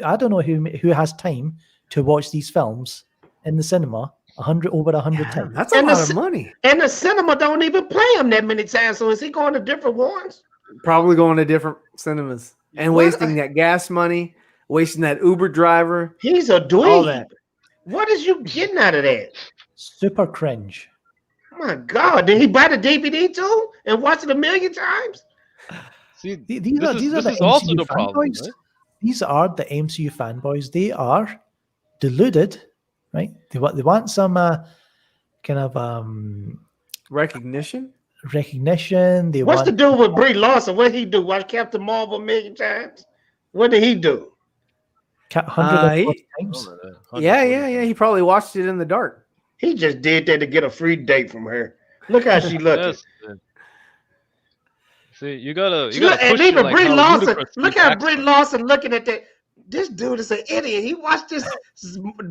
I don't know who has time to watch these films in the cinema over 100 times. That's a lot of money. And the cinema don't even play him that many times. So is he going to different ones? Probably going to different cinemas and wasting that gas money, wasting that Uber driver. He's a dweeb. All that. What is you getting out of that? Super cringe. Oh my God. Did he buy the DVD too and watch it 1,000,000 times? See, These this are the is also MCU the problem. fanboys. Right? These are the MCU fanboys. They are deluded, right? They want some kind of Recognition. recognition. What's the dude with Brie Larson? What he do? Watch Captain Marvel 1,000,000 times? What did he do? 140 times. Yeah. He probably watched it in the dark. He just did that to get a free date from her. Look how she looking. Yes. See, you gotta Look, and push it even like Brie how Larson. ludicrous Look these how acts Brie are. Larson looking at that. This dude is an idiot. He watched this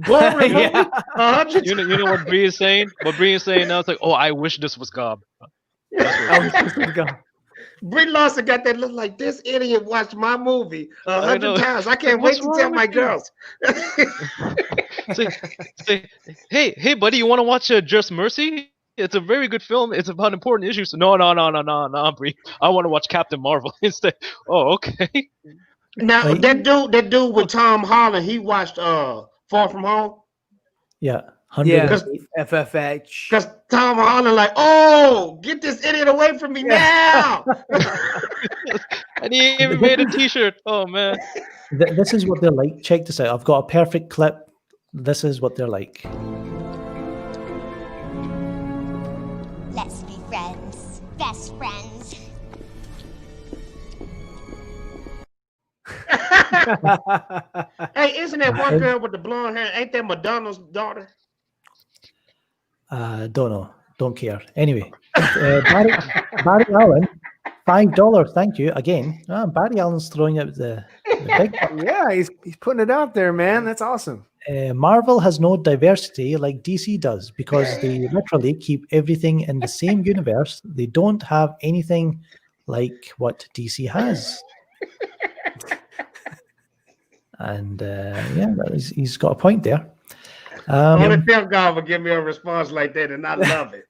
boring movie 100 You know what Bree is saying? What Bree is saying now? It's like, oh, I wish this was Gob. Brie Larson got that look like this idiot watched my movie 100 times. I can't wait What's to tell wrong my with you? girls. say, hey, buddy, you want to watch Just Mercy? It's a very good film. It's about important issues. No, Bree. I want to watch Captain Marvel instead. Oh, okay. Now Like- that dude with Tom Holland, he watched Far From Home. Yeah. Yeah. 100. FFH. Because Tom Holland, like, oh, get this idiot away from me now. And he even made a T-shirt. Oh man. This is what they're like. Check this out. I've got a perfect clip. This is what they're like. Let's be friends. Best friends. Hey, isn't that one girl with the blonde hair? Ain't that Madonna's daughter? Don't know. Don't care. Anyway, Barry Allen, $5. Thank you again. Barry Allen's throwing out the big. Yeah, he's putting it out there, man. That's awesome. Marvel has no diversity like DC does because they literally keep everything in the same universe. They don't have anything like what DC has. And he's got a point there. Only film guy would give me a response like that, and I love it.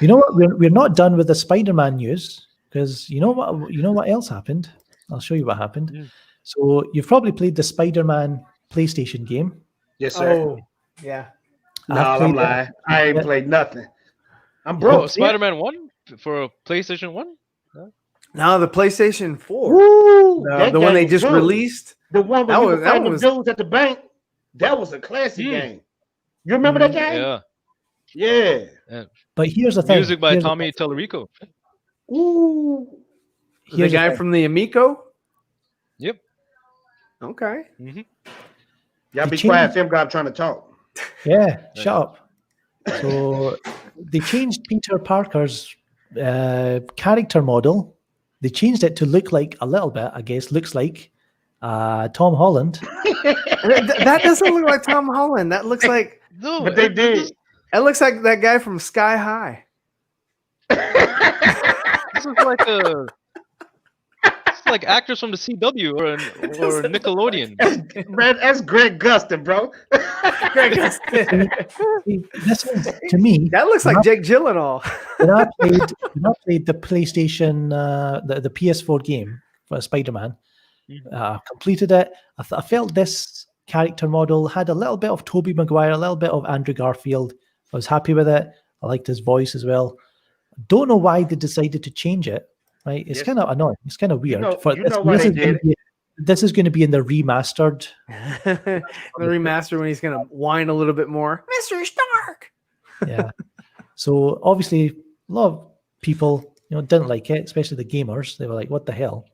You know what? We're not done with the Spider-Man news because you know what else happened. I'll show you what happened. Yeah. So you've probably played the Spider-Man PlayStation game. Yes, sir. Oh, yeah. No, I've played I'm lying. I ain't played nothing. I'm Oh, broke. Spider-Man 1 for PlayStation 1? Now the PlayStation 4. Woo, The that one game they was just good. released. The one That where was- you that fight the was- dudes at the bank. That was a classic game. You remember that game? Yeah. Yeah. But here's the thing. Music by Here's the Tommy Tallarico. Ooh. The Here's the guy thing. from the Amico. Yep. Okay. Mm-hmm. Y'all be Changed- quiet. Film guy, I'm trying to talk. Yeah, shut up. So they changed Peter Parker's character model. They changed it to look like a little bit, I guess, looks like Tom Holland. That doesn't look like Tom Holland. That looks like No, But they did. that looks like that guy from Sky High. This is like a. It's like actors from the CW or Nickelodeon. Man, that's Greg Gustin, bro. This is, to me, That looks like Jake Gyllenhaal. when I played the PlayStation, the PS4 game for Spider-Man, completed it. I felt this character model had a little bit of Tobey Maguire, a little bit of Andrew Garfield. I was happy with it. I liked his voice as well. Don't know why they decided to change it. Right? It's Yes. kind of annoying. It's kind of weird. This is going to be in the remastered. The remaster when he's gonna whine a little bit more. Mr. Stark. Yeah. So obviously, a lot of people, didn't like it, especially the gamers. They were like, "What the hell?"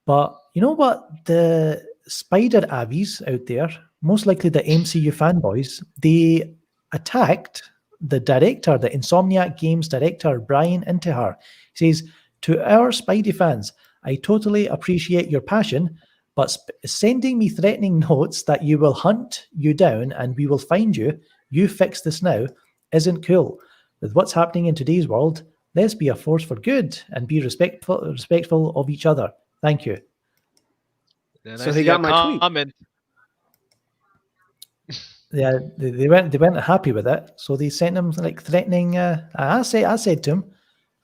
But you know what? The Spider Avies out there, most likely the MCU fanboys, they attacked the director, the Insomniac Games director, Brian Intihar. He says, "To our Spidey fans, I totally appreciate your passion, but sending me threatening notes that you will hunt you down and we will find you, you fix this now, isn't cool. With what's happening in today's world, let's be a force for good and be respectful of each other. Thank you." Then So I he see got a my tweet. comment. Yeah, they weren't happy with it, so they sent him like threatening. I said to him,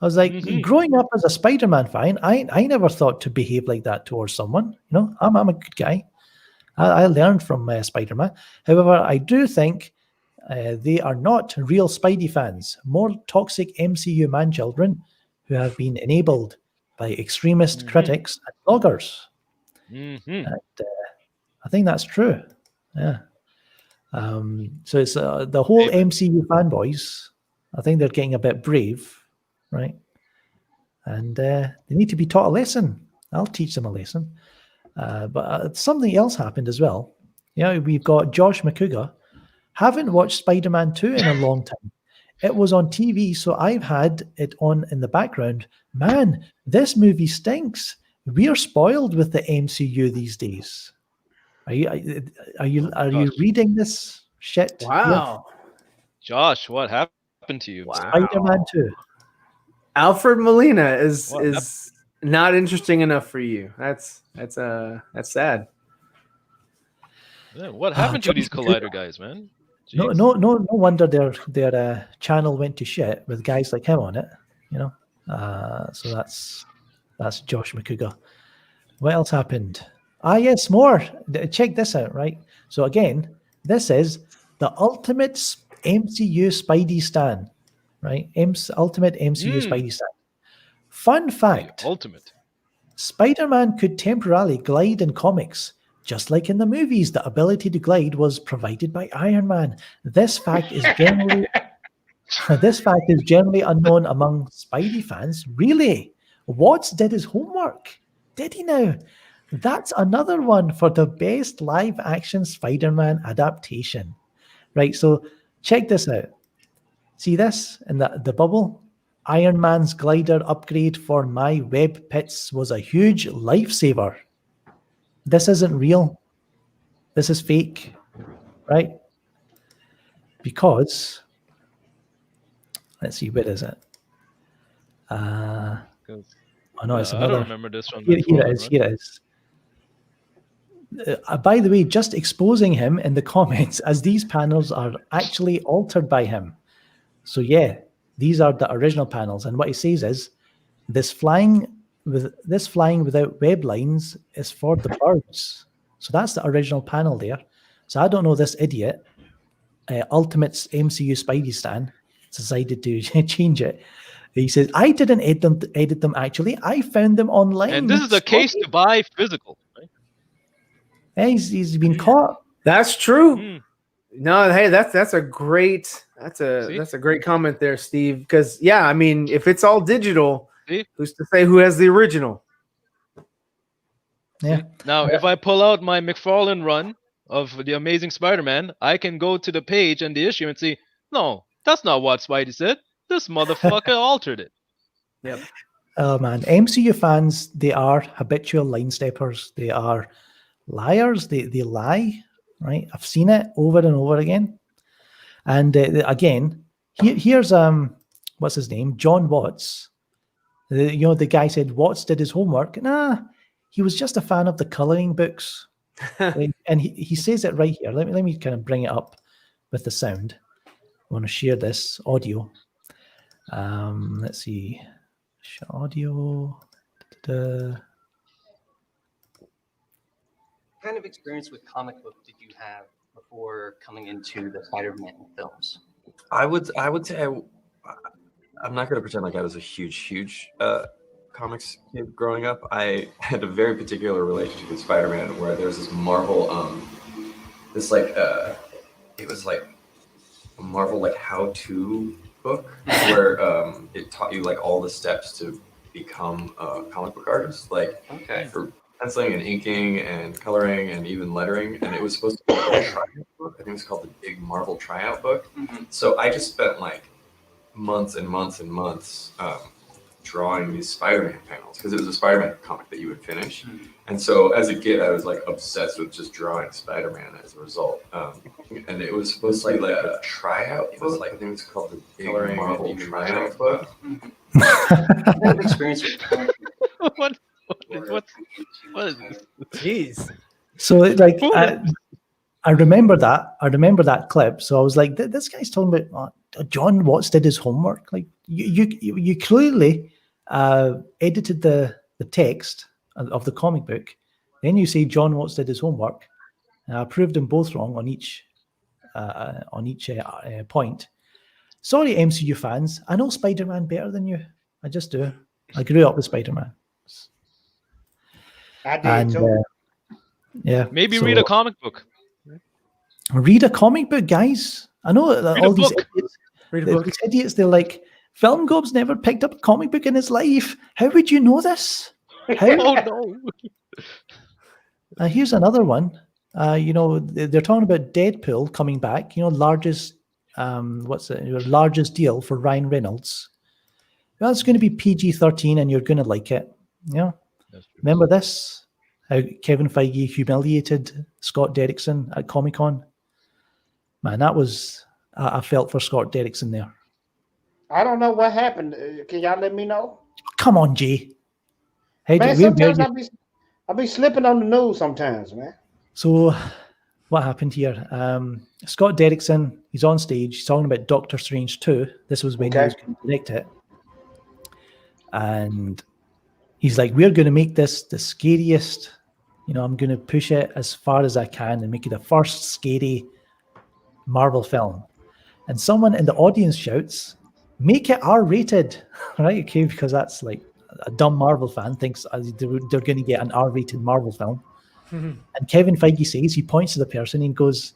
I was like, growing up as a Spider-Man fan, I never thought to behave like that towards someone. I'm a good guy. I learned from Spider-Man. However, I do think they are not real Spidey fans. More toxic MCU man-children who have been enabled by extremist critics and bloggers. And, I think that's true. Yeah. So it's the whole MCU fanboys. I think they're getting a bit brave. Right, and they need to be taught a lesson. I'll teach them a lesson. But something else happened as well. We've got Josh McCougar. Haven't watched Spider-Man 2 in a long time. It was on TV, so I've had it on in the background. Man, this movie stinks. We're spoiled with the MCU these days. Are you reading this shit? Wow. Josh, what happened to you? Wow. Spider-Man 2. Alfred Molina is What not interesting enough for you. That's sad. Yeah, what happened to these Collider guys, man? No Jeez. no wonder their channel went to shit with guys like him on it. So that's Josh McCougar. What else happened? Yes, more. Check this out, right? So again, this is the ultimate MCU Spidey stan, right? Ultimate MCU Spidey stan. Fun fact: Ultimate. Spider-Man could temporarily glide in comics, just like in the movies. The ability to glide was provided by Iron Man. This fact is generally unknown among Spidey fans. Really? Watts did his homework. Did he now? That's another one for the best live-action Spider-Man adaptation. Right, so check this out. See this in the bubble? Iron Man's glider upgrade for my web pits was a huge lifesaver. This isn't real. This is fake, right? Because, let's see, where is it? Oh no, it's I another. don't remember this one. Here it is. Here it is. By the way, just exposing him in the comments as these panels are actually altered by him. So yeah, these are the original panels, and what he says is, this flying without web lines is for the birds. So that's the original panel there. So I don't know, this idiot, Ultimate's MCU Spidey stan, decided to change it. He says, I didn't edit them actually. I found them online. And this is a case to buy physical. Right? Yeah, he's been caught. That's true. No, hey, that's a great great comment there, Steve. Because yeah, I mean, if it's all digital, who's to say who has the original? Yeah. Now, if I pull out my McFarlane run of the Amazing Spider-Man, I can go to the page and the issue and see, no, that's not what Spidey said. This motherfucker altered it. Yep. Oh man, MCU fans, they are habitual line steppers. They are liars. They lie, right? I've seen it over and over again. And again, here's what's his name? John Watts. The guy said Watts did his homework. Nah, he was just a fan of the coloring books. And he says it right here. Let me kind of bring it up with the sound. I want to share this audio. Let's see. Audio. What kind of experience with comic book did you have before coming into the Spider-Man films? I would say I'm not going to pretend like I was a huge comics kid growing up. I had a very particular relationship with Spider-Man, where there's this Marvel, it was like a Marvel like how-to book where it taught you like all the steps to become a comic book artist, like for penciling and inking and coloring and even lettering. And it was supposed to be a tryout book. I think it was called the Big Marvel Tryout Book. So I just spent like months and months and months drawing these Spider-Man panels, because it was a Spider-Man comic that you would finish. And so as a kid, I was like obsessed with just drawing Spider-Man as a result. And it was supposed to be like a tryout book. I think it was called the Big Marvel Tryout Book. What kind of experience with comic book? What is this? Jeez. So like I remember that. I remember that clip. So I was like, this guy's talking about John Watts did his homework. Like you clearly edited the text of the comic book. Then you say John Watts did his homework. I proved them both wrong on each point. Sorry, MCU fans. I know Spider-Man better than you. I just do. I grew up with Spider-Man. I did And too. yeah, Maybe so read a comic book. read a comic book, guys. I know that Read all a these book. idiots, Read a book. these idiots, they're like, Film Gob's never picked up a comic book in his life. How would you know this? How? Oh no! Here's another one. They're talking about Deadpool coming back. Largest largest deal for Ryan Reynolds. Well, it's going to be PG-13, and you're going to like it. Yeah. Remember this? How Kevin Feige humiliated Scott Derrickson at Comic-Con? Man, that was... I felt for Scott Derrickson there. I don't know what happened. Can y'all let me know? Come on, Jay. Hey, Man, sometimes I'll be slipping on the news sometimes, man. So, what happened here? Scott Derrickson, he's on stage. He's talking about Doctor Strange 2. This was when he was going to direct it. And he's like, we're going to make this the scariest. I'm going to push it as far as I can and make it the first scary Marvel film. And someone in the audience shouts, make it R-rated, right? Okay, because that's like a dumb Marvel fan thinks they're going to get an R-rated Marvel film. And Kevin Feige says, he points to the person and goes,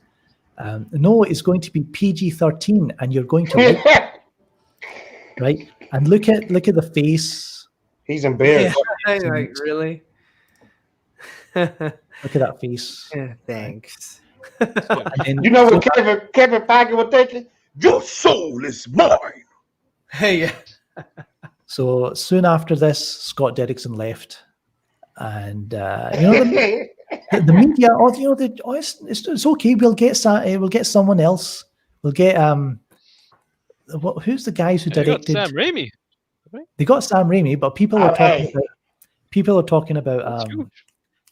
no, it's going to be PG-13 and you're going to like it. Right? And look at the face. He's embarrassed. Yeah, like, really? Look at that face. Yeah, thanks. And then, You know what Kevin Feige was thinking? Your soul is mine. Hey, so soon after this, Scott Derrickson left. And, the media, it's okay. We'll get someone else. We'll get who's the guys who They got directed? Sam Raimi. They got Sam Raimi, but people are talking about huge.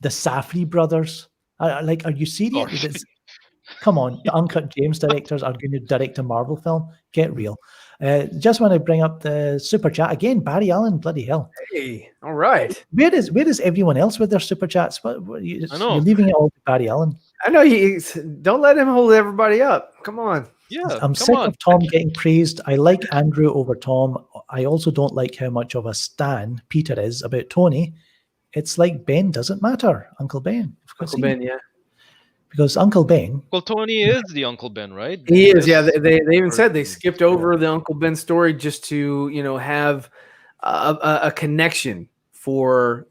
the Safdie brothers. Are you serious? Oh. Come on, the Uncut James directors are going to direct a Marvel film. Get real. Just want to bring up the super chat again. Barry Allen, bloody hell. hey, all right. Where is everyone else with their super chats? You're leaving it all to Barry Allen. I know don't let him hold everybody up. Come on. Yeah, I'm come sick on. of Tom getting praised. I like Andrew over Tom. I also don't like how much of a stan Peter is about Tony. It's like Ben doesn't matter. Uncle Ben. Uncle Ben, yeah. Because Uncle Ben. Well, Tony is the Uncle Ben, right? He is, yeah. They even said they skipped over the Uncle Ben story just to have a connection for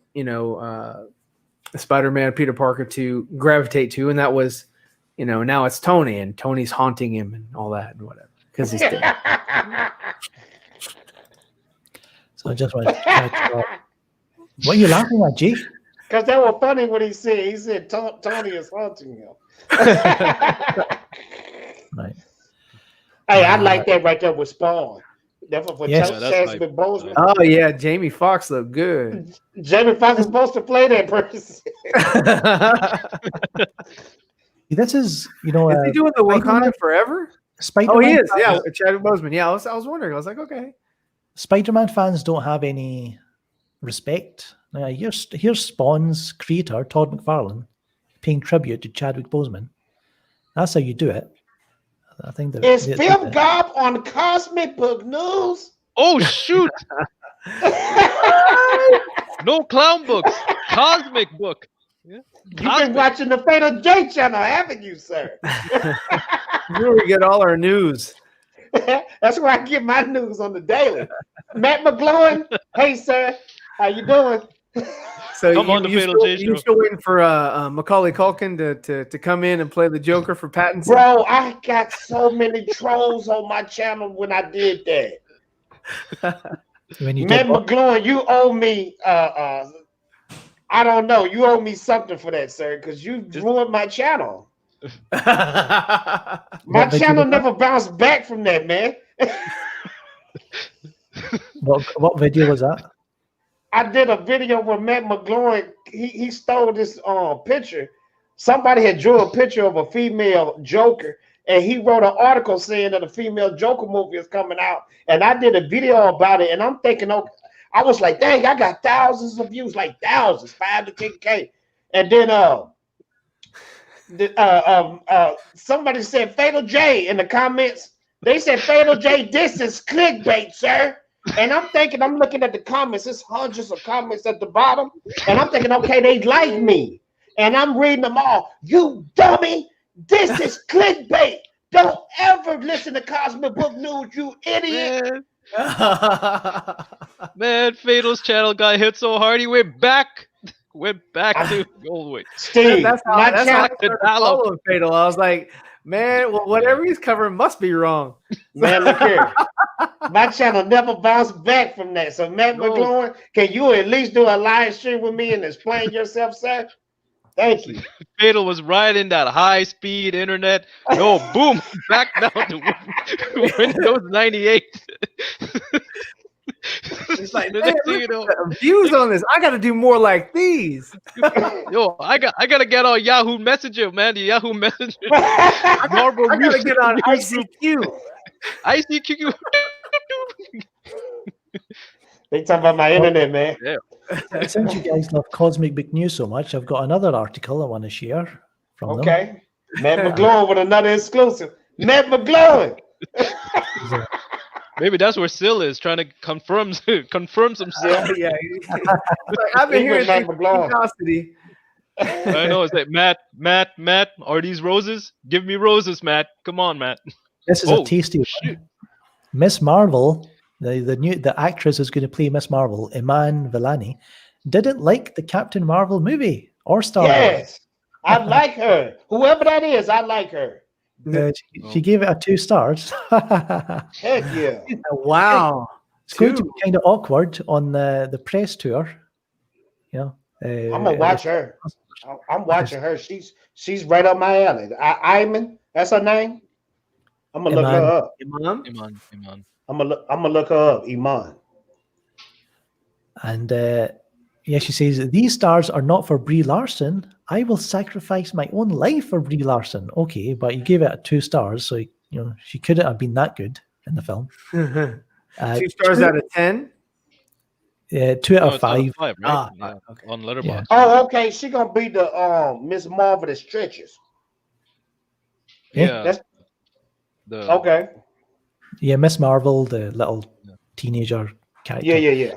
Spider-Man Peter Parker to gravitate to, and that was now it's Tony, and Tony's haunting him and all that and whatever because he's dead. So I just want to. What are you laughing at, Jay? Because that was funny what he said. He said Tony is haunting him. Right. Hey, I like that right there with Spawn. That's for Yes. Chadwick Boseman. Oh yeah, Jamie Foxx looked good. Jamie Foxx is supposed to play that person. This is, you know, Is he doing the Wakanda Spider-Man- Forever? Spider-Man Oh, he is. fans- Yeah, Chadwick Boseman. Yeah, I was wondering. I was like, okay. Spider-Man fans don't have any respect. Now, here's Spawn's creator, Todd McFarlane, paying tribute to Chadwick Boseman. That's how you do it. I think that It's Film Gob on Cosmic Book News. Oh shoot! No clown books, cosmic book. Yeah. You've been watching the Fatal J channel, haven't you, sir? Where we get all our news. That's where I get my news on the daily. Matt McGlowan, hey, sir, how you doing? So Come on the Fatal J you show. still waiting for Macaulay Culkin to come in and play the Joker for Pattinson? Bro, I got so many trolls on my channel when I did that. when you Matt did what? McGlowan, you owe me I don't know, you owe me something for that, sir, because you ruined my channel. My What did you channel do? never bounced back from that, man. What video was that? I did a video where Matt McGlowan, he stole this picture. Somebody had drew a picture of a female Joker, and he wrote an article saying that a female Joker movie is coming out. And I did a video about it, and I'm thinking, okay, I was like, dang, I got thousands of views, like thousands, 5 to 10K. And then somebody said Fatal J in the comments. They said Fatal J, this is clickbait, sir. And I'm thinking, I'm looking at the comments, there's hundreds of comments at the bottom. And I'm thinking, okay, they like me. And I'm reading them all. You dummy, this is clickbait. Don't ever listen to Cosmic Book News, you idiot. Man, Fatal's channel got hit so hard he went back to the old way. Steve, that's how my I channel, started following Fatal. I was like, man, well, whatever he's covering must be wrong. man, look here. My channel never bounced back from that. So, Matt McGlowan, can you at least do a live stream with me and explain yourself, sir? Thank you. Fatal was riding that high speed internet. No, boom, back down to Windows 98. It's like, The man, next thing you look know, at the views on this. I got to do more like these. yo, I gotta get on Yahoo Messenger, man. The Yahoo Messenger. I got to News- get on News group. ICQ. ICQ. They talking about my internet, man. Since you guys love Cosmic Book News so much, I've got another article I want to share from them. Okay. Matt McGlowan with another exclusive. Matt McGlowan. Maybe that's where Sil is trying to confirm some stuff. Yeah. Like, I've been He hearing with Matt things McGlowan. from custody. I know. It's like Matt. Are these roses? Give me roses, Matt. Come on, Matt. This is Oh, a tasty shoot. one. Miss Marvel, the actress who's going to play Miss Marvel, Iman Vellani, didn't like the Captain Marvel movie or Star Wars. Yes. I like her. Whoever that is, I like her. She gave it a 2 stars. Heck yeah. Wow. It's going to be kind of awkward on the press tour. You know, I'm gonna watch her. I'm watching her. She's right up my alley. Iman, that's her name. I'm gonna look her up. Iman. I'm gonna look her up. Iman. And yeah, she says, these stars are not for Brie Larson. I will sacrifice my own life for Brie Larson. Okay, but you gave it a 2 stars, so you know she couldn't have been that good in the film. 2 stars out of 10. 2 out No, of it's out 5. of 5, right? Yeah, on Letterboxd. Oh, okay. She gonna be the Miss Marvel that stretches. Yeah. That's The okay. Yeah, Miss Marvel, the little teenager character. Yeah.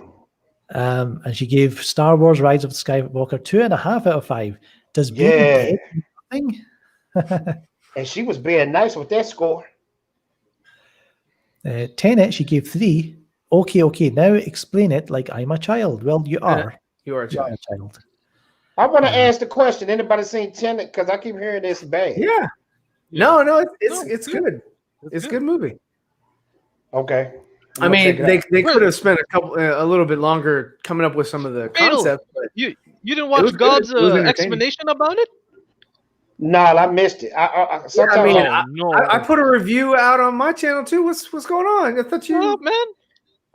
And she gave Star Wars: Rise of the Skywalker 2.5 out of 5. Does Baby Yeah. Dead mean nothing? And she was being nice with that score. Tenet, she gave 3. Okay. Now explain it like I'm a child. Well, you are. You are a You are child. a child. I want to ask the question. Anybody seen Tenet? Because I keep hearing this bad. Yeah. No, it's good. It's a good movie. Okay. I I'm gonna mean, check it out. they could have spent a little bit longer coming up with some of the Fatal. concepts, but You You didn't It watch was good. God's It was entertaining. explanation about it? No, I missed it. Sometimes mean, no. I put a review out on my channel too. What's going on? I thought you. Oh, man.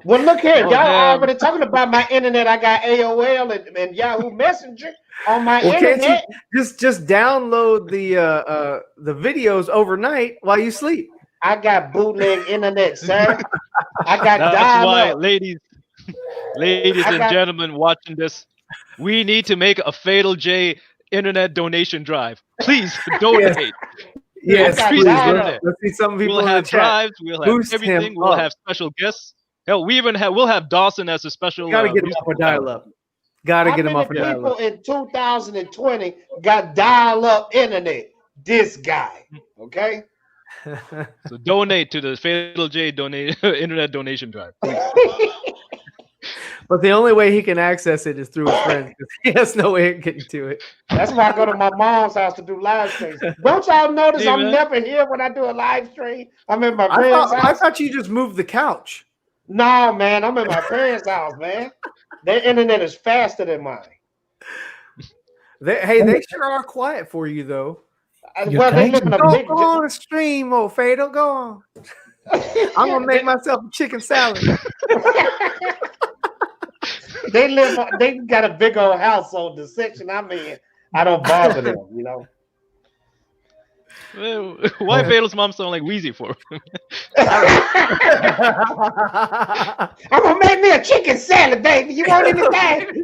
well, look here, Oh, y'all damn. already talking about my internet. I got AOL and Yahoo Messenger on my Well, can't internet. you just download the videos overnight while you sleep? I got bootleg internet, sir. I got That's dial why, up. ladies and gentlemen watching this, we need to make a Fatal J internet donation drive. Please donate. Yes, I got please. dial Let's up. see some people We'll in the have chat. drives. We'll have Boost him everything. We'll up. have special guests. Hell, we'll have Dawson as a special. Gotta get him musical off of dial-up. Gotta How get him many off of dial-up. people in 2020 got dial-up internet? This guy, okay? So donate to the Fatal J internet donation drive. But the only way he can access it is through his friends. 'Cause he has no way of getting to it. That's why I go to my mom's house to do live streams. Don't y'all notice Hey, I'm man. never here when I do a live stream? I'm in my I parents' house. thought you just moved the couch. No, man, I'm in my parents' house, man. Their internet is faster than mine. They sure are quiet for you though. Well, they live in a big. Go on a stream, old Fatal. Go on. I'm gonna make myself a chicken salad. They got a big old house, so the section I'm in, I don't bother them, you know. Why Fatal's mom sound like Wheezy for? I'm gonna make me a chicken salad, baby. You want anything?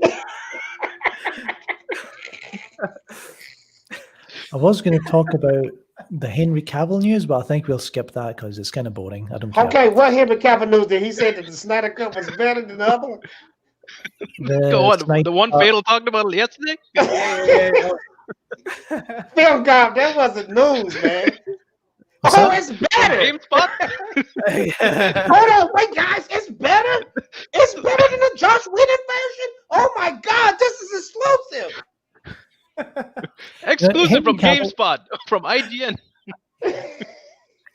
I was going to talk about the Henry Cavill news, but I think we'll skip that because it's kind of boring. I don't care. Okay, what Henry Cavill news did he say that the Snyder Cut was better than the other one? The one Fatal talked about yesterday? Film God, that wasn't news, man. Oh, it's better. GameSpot? Hold on, wait, guys, it's better. It's better than the Josh Whedon version. Oh my God, this is exclusive. Exclusive from Henry Cavill- GameSpot, from IGN.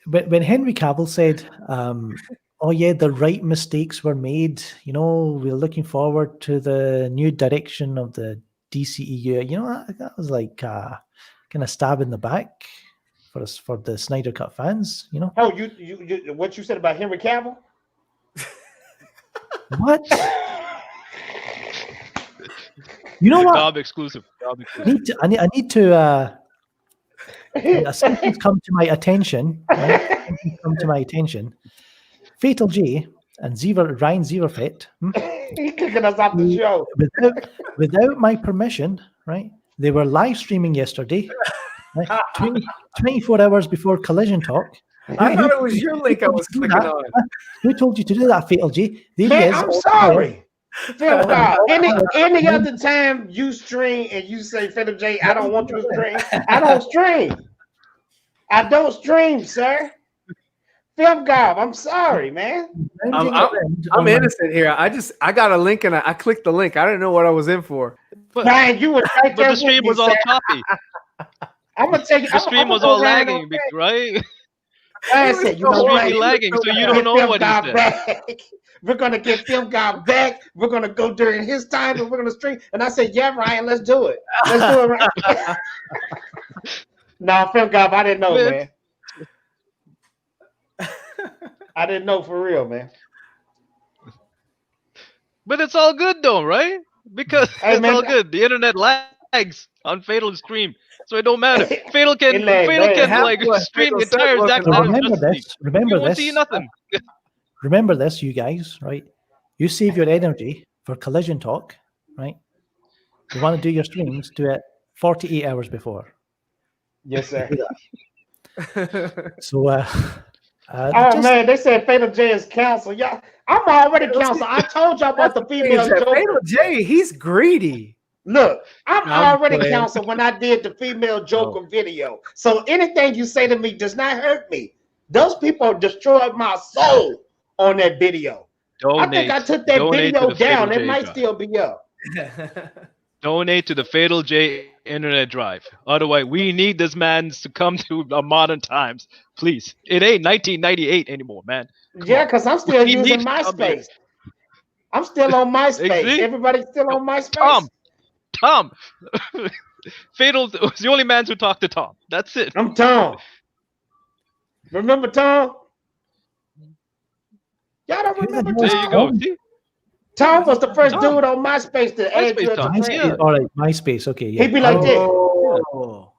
But when Henry Cavill said, "Oh yeah, the right mistakes were made," you know, we're looking forward to the new direction of the DCEU. You know, that was like kind of stab in the back for us, for the Snyder Cut fans. You know, Oh, you what you said about Henry Cavill? what? You know what? Job exclusive. I need to. Something's come to my attention. Right? Something's come to my attention. Fatal J and Ryan Zierfeld, He kicking us off the show. without my permission, right? They were live streaming yesterday, right? 24 hours before Collision Talk. I thought it was your link I was clicking on. Who told you to do that, Fatal J? Man, I'm sorry. Phil God, any other time you stream and you say, Philip J, I don't want you to stream, I don't stream. I don't stream, sir. Phil God, I'm sorry, man. I'm innocent here. I got a link and I clicked the link. I didn't know what I was in for. Man, you were right But there the stream was with me, all sir. choppy. I'm gonna take The stream was all lagging, right? I said, you The know stream what? be lagging, so you don't Get know Film what he God said. back. We're gonna get Film God back. We're gonna go during his time and we're gonna stream. And I said, yeah, Ryan, let's do it. Let's do it, Ryan. No, Film God, I didn't know, man. I didn't know for real, man. But it's all good though, right? Because Hey, it's man, all good. The internet lags on Fatal stream, so it don't matter. Fatal can It lags, man. like stream the Fatal entire said Zack working Snyder on Remember Justice League. this. Remember You won't this. see nothing. Remember this, you guys, right? You save your energy for Collision Talk, right? You want to do your streams, do it 48 hours before. Yes, sir. So, Oh man, they said Fatal J is counsel. Yeah, I'm already counsel. I told y'all about the female Fatal Joker. J, he's greedy. Look, I'm already playing. counsel when I did the female Joker video. So anything you say to me does not hurt me. Those people destroyed my soul on that video. I think I took that donate to video the Fatal down. It J might drive. still be up. Donate to the Fatal J internet drive. Otherwise, we need this man to come to modern times. Please. It ain't 1998 anymore, man. Yeah, because I'm still We using need to come MySpace. I'm still on MySpace. See? Everybody's still on MySpace. Tom, Tom. Fatal was the only man who talked to Tom. That's it. I'm Tom. Remember Tom? Y'all don't remember There Tom? you go. See? Tom was the first Tom. dude on MySpace to add you MySpace as a Tom, friend. yeah. All right, MySpace. Okay, yeah. He'd be like this. Oh,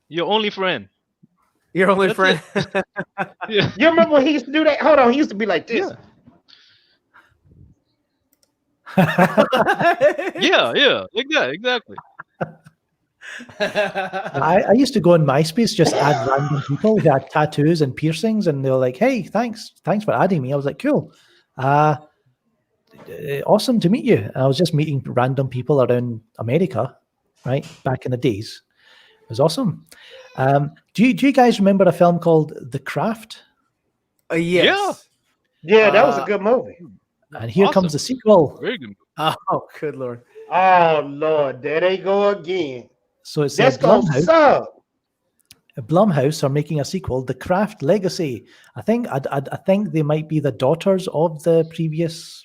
Your only friend. your only That's friend. Yeah. You remember when he used to do that? Hold on, he used to be like this. Yeah, like that, exactly. I used to go on MySpace, just add random people who had tattoos and piercings, and they were like, "Hey, thanks for adding me." I was like, "Cool, awesome to meet you." And I was just meeting random people around America, right back in the days. It was awesome. Do you guys remember a film called The Craft? Yes. Yeah, that was a good movie. And here comes the sequel. Very good. Oh, good Lord. Oh Lord, there they go again. So it's That's gonna suck. Blumhouse are making a sequel, The Craft Legacy. I think they might be the daughters of the previous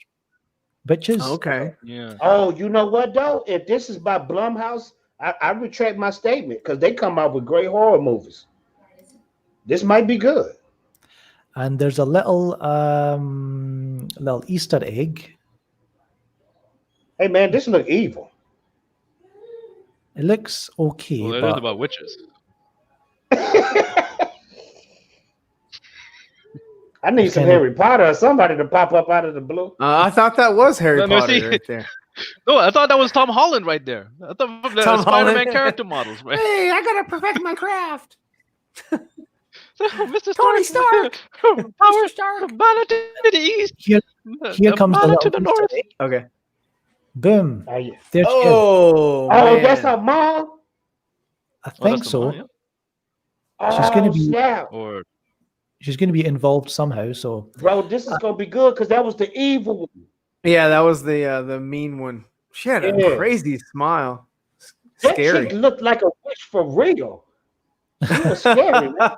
bitches. Okay. Yeah. Oh, you know what though? If this is by Blumhouse, I retract my statement because they come out with great horror movies. This might be good. And there's a little Easter egg. Hey man, this look evil. It looks okay. Well, it is about witches. I need some Harry Potter or somebody to pop up out of the blue. I thought that was Harry No, Potter see- right there. No, I thought that was Tom Holland right there. I thought the Tom Spider-Man Holland. character models, right? Hey, I gotta perfect my craft. Mr. Tony Stark. Power Star, banner to the east. Here comes the banner little to the Easter north. egg. Okay. Boom. Oh, yeah. There she is. Oh, man. That's her mom. I think that's the so. one, yeah. She's gonna be- snap. Or She's going to be involved somehow. So Bro, this is gonna be good because that was the evil one. Yeah, that was the mean one. She had a Yeah. crazy smile. That Scary. chick looked like a witch for real. She was scary, man.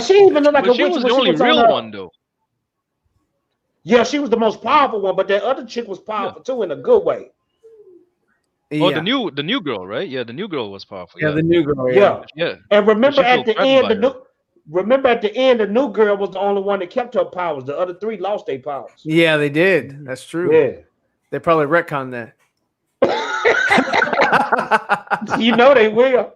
She even looked like but a she witch was when the only was on real her- one, though. Yeah, she was the most powerful one, but that other chick was powerful too in a good way. Oh, Yeah. the new girl, right? Yeah, the new girl was powerful. Yeah, the new girl. Yeah. yeah. And remember She at felt the threatened end, by the new girl was the only one that kept her powers. The other three lost their powers. Yeah, they did. That's true. Yeah. They probably retconned that. You know they will.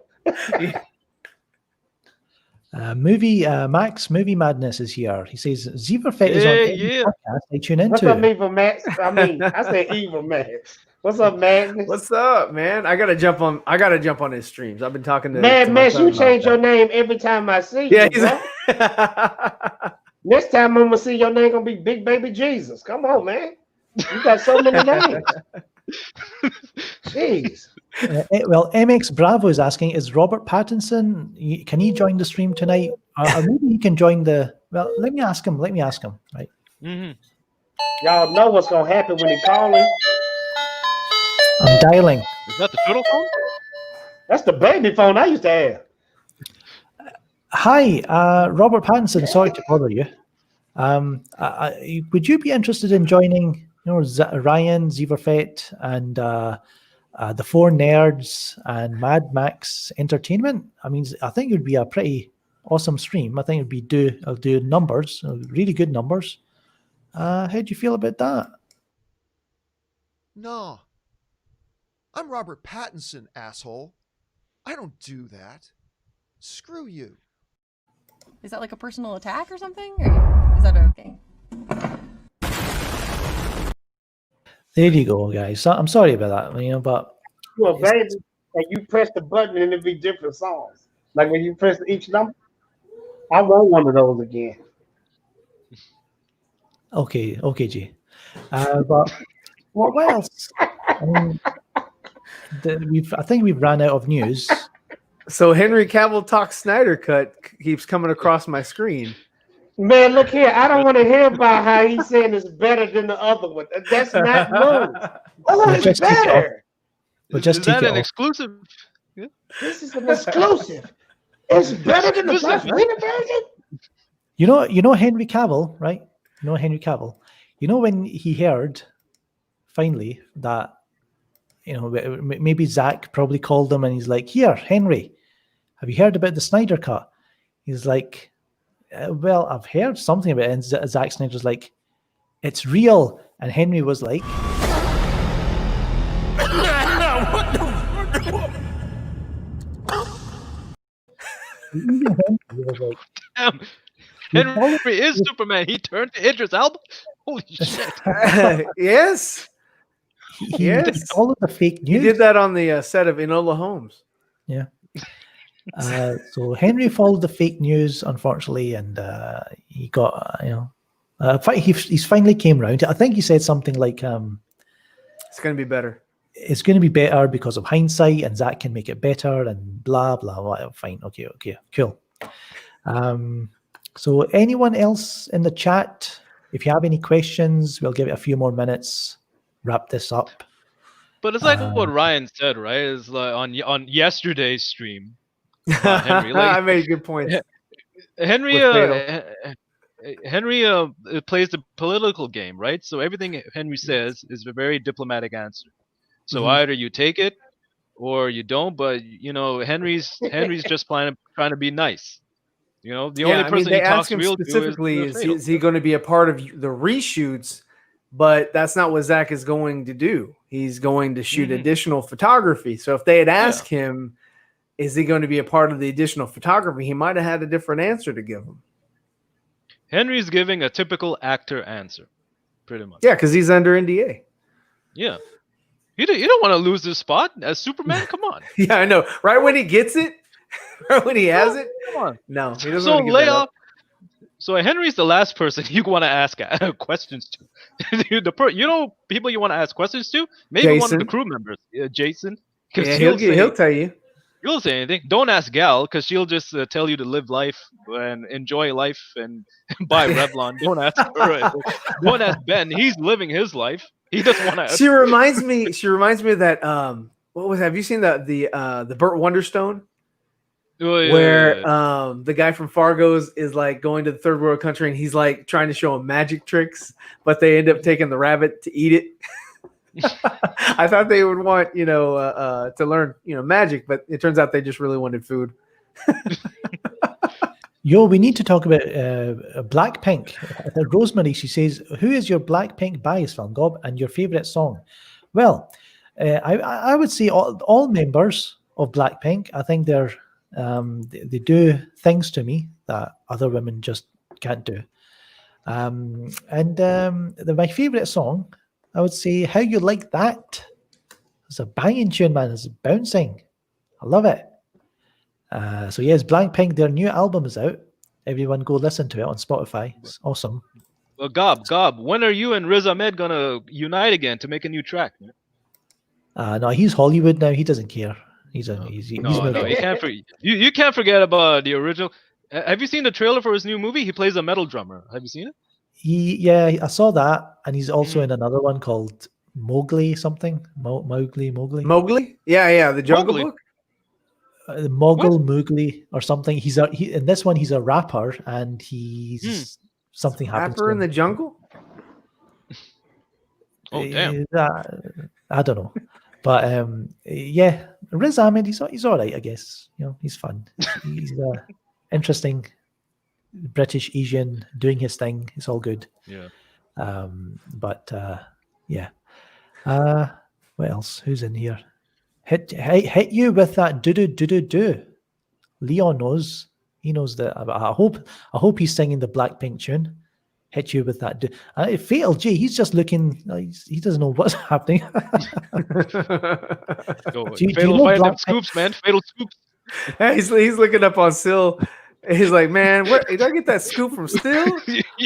Max Movie Madness is here. He says Zeverfet is on Yeah, every yeah. podcast I tune What's up, into. Evil Max? I say Evil Max. What's up, Magnus? What's up, man? I gotta jump on his streams. I've been talking to Mad to my Max, son you about change your that. name every time I see Yeah, you, bro. Next time I'm gonna see your name gonna be Big Baby Jesus. Come on, man. You got so many names. Jeez. Well, MX Bravo is asking, is Robert Pattinson, can he join the stream tonight? Or maybe he can join the, well, let me ask him, right? Mm-hmm. Y'all know what's gonna happen when he calling. I'm dialing. Is that the turtle phone? That's the baby phone I used to have. Hi, Robert Pattinson, sorry to bother you. Would you be interested in joining, Ryan, Zeverfet, and the Four Nerds and Mad Max Entertainment? I mean, I think it would be a pretty awesome stream. I think it'd be I'll do numbers, really good numbers. How do you feel about that? No. I'm Robert Pattinson, asshole. I don't do that. Screw you. Is that like a personal attack or something? Or is that a thing? There you go, guys. I'm sorry about that, but You a baby and you press the button and it'd be different songs. Like when you press each number. I want one of those again. okay, G. But what else? I mean, I think we've ran out of news. So Henry Cavill talks Snyder Cut keeps coming across my screen. Man, look here. I don't want to hear about how he's saying it's better than the other one. That's not news. Oh, it's Just take it off. better. But just Is take that it an off. exclusive? This is an exclusive. It's better than the Exclusive, Joss Whedon version. You know Henry Cavill, right? Henry Cavill. When he heard finally that maybe Zach probably called him and he's like, "Here, Henry, have you heard about the Snyder Cut?" He's like, "Well, I've heard something about it." And Zack Snyder's like, "It's real." And Henry was like, Damn. Henry is Superman. He turned to Idris Elba. Holy shit! Yes. he Yes. followed the fake He news. did that on the set of Enola Holmes. Yeah. So Henry followed the fake news, unfortunately, and he got, he's finally came round. I think he said something like, It's going to be better. it's going to be better because of hindsight, and Zach can make it better, and blah, blah, blah. Fine. Okay, cool. So anyone else in the chat, if you have any questions, we'll give it a few more minutes, wrap this up. But it's like what Ryan said, right? Is like on yesterday's stream. Henry, like, I made a good point. Henry plays the political game, right? So everything Henry says is a very diplomatic answer. So either you take it or you don't. But Henry's just trying to be nice. The only person they he talks ask him real specifically to is he going to be a part of the reshoots? But that's not what Zach is going to do. He's going to shoot additional photography. So if they had asked him, is he going to be a part of the additional photography, he might have had a different answer to give him. Henry's giving a typical actor answer, pretty much. Yeah, because he's under NDA. Yeah. You don't want to lose this spot as Superman? Come on. Yeah, I know. Right when he gets it, right when he has it, come on. No, he doesn't So want to give lay that off. up. So Henry's the last person you want to ask questions to. People you want to ask questions to? Maybe one of the Jason. crew members, Jason. Yeah, He'll he'll tell you. He'll say anything. Don't ask Gal because she'll just tell you to live life and enjoy life and buy Revlon. Don't ask her. Don't ask Ben. He's living his life. He doesn't want to. She reminds me of that. What was? Have you seen the Burt Wonderstone? Where the guy from Fargo is like going to the third world country and he's like trying to show him magic tricks, but they end up taking the rabbit to eat it. I thought they would want to learn magic, but it turns out they just really wanted food. Yo, we need to talk about Blackpink. Rosemary, she says, "Who is your Blackpink bias, Van Gob, and your favorite song?" Well, I would say all members of Blackpink. I think they do things to me that other women just can't do. My favorite song, I would say, "How You Like That." It's a banging tune, man. It's bouncing. I love it. So yes, Blackpink, their new album is out. Everyone go listen to it on Spotify. It's awesome. Well, Gob, when are you and Riz Ahmed gonna unite again to make a new track? No, he's Hollywood now. He doesn't care. He's No, moving you can't you can't forget about the original. Have you seen the trailer for his new movie? He plays a metal drummer. Have you seen it? Yeah, I saw that, and he's also in another one called Mowgli something. Mowgli. Mowgli? Yeah, the Jungle Book. Mowgli or something. In this one he's a rapper, and he's something happens. Rapper in the jungle. Oh damn! I don't know, but yeah, Riz Ahmed, he's all right, I guess. He's fun. He's interesting, British Asian doing his thing. It's all good. Yeah. But yeah. What else? Who's in here? Hit you with that do. Leon knows. He knows that. I hope he's singing the Blackpink tune. Hit you with that. Fatal J. He's just looking. He doesn't know what's happening. Fatal find scoops, man. Fatal scoops. He's looking up on Sill. He's like, man, did I get that scoop from Still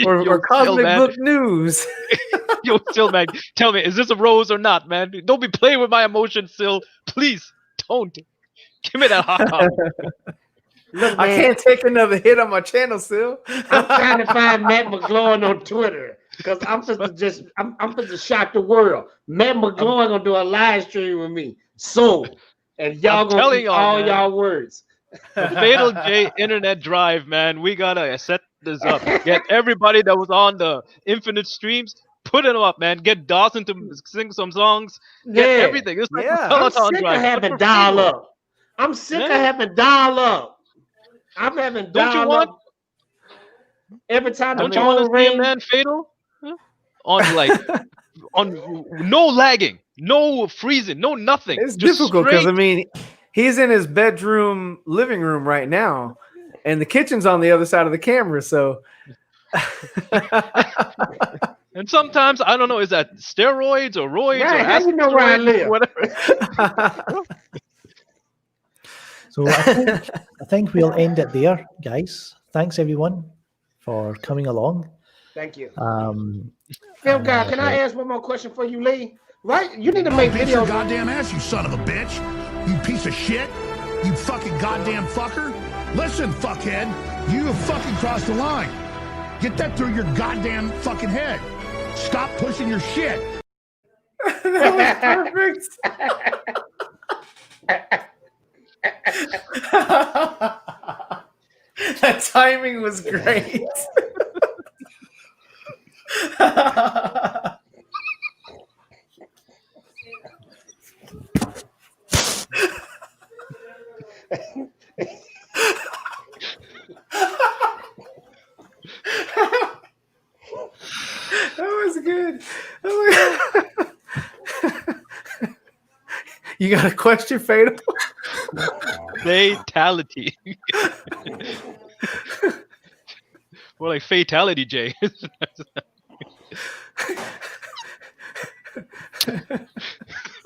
or Cosmic Book News? Yo, Still, man, tell me, is this a rose or not, man? Don't be playing with my emotions, Still. Please, don't. Give me that hot dog. Look, I can't take another hit on my channel, Still. I'm trying to find Matt McGloin on Twitter because I'm just shock the world. Matt McGloin gonna do a live stream with me soon, and y'all gonna eat all y'all words. The Fatal J internet drive, man. We gotta set this up. Get everybody that was on the Infinite streams. Put it up, man. Get Dawson to sing some songs. Get Yeah. everything. It's like Yeah. I'm Peloton sick drive. of but having for dial people. up. I'm sick of Yeah. having dial up. I'm having Don't you dial want? up every time the Don't you want to phone see a rings. man fatal? Huh? On like on no lagging, no freezing, no nothing. It's Just difficult because I straight. mean, he's in his bedroom, living room right now, and the kitchen's on the other side of the camera. So, And sometimes I don't know, is that steroids or roids Right, or how you know where I asteroids, live? whatever. So I think we'll end it there, guys. Thanks everyone for coming along. Thank you. Film guy, can I ask one more question for you, Lee? Right? You need to make Beat your videos. goddamn ass, you son of a bitch. You piece of shit. You fucking goddamn fucker. Listen, fuckhead. You have fucking crossed the line. Get that through your goddamn fucking head. Stop pushing your shit. That was perfect. That timing was great. That was good. Oh my God. You got a question, Fatal? Fatality. More like fatality, Jay.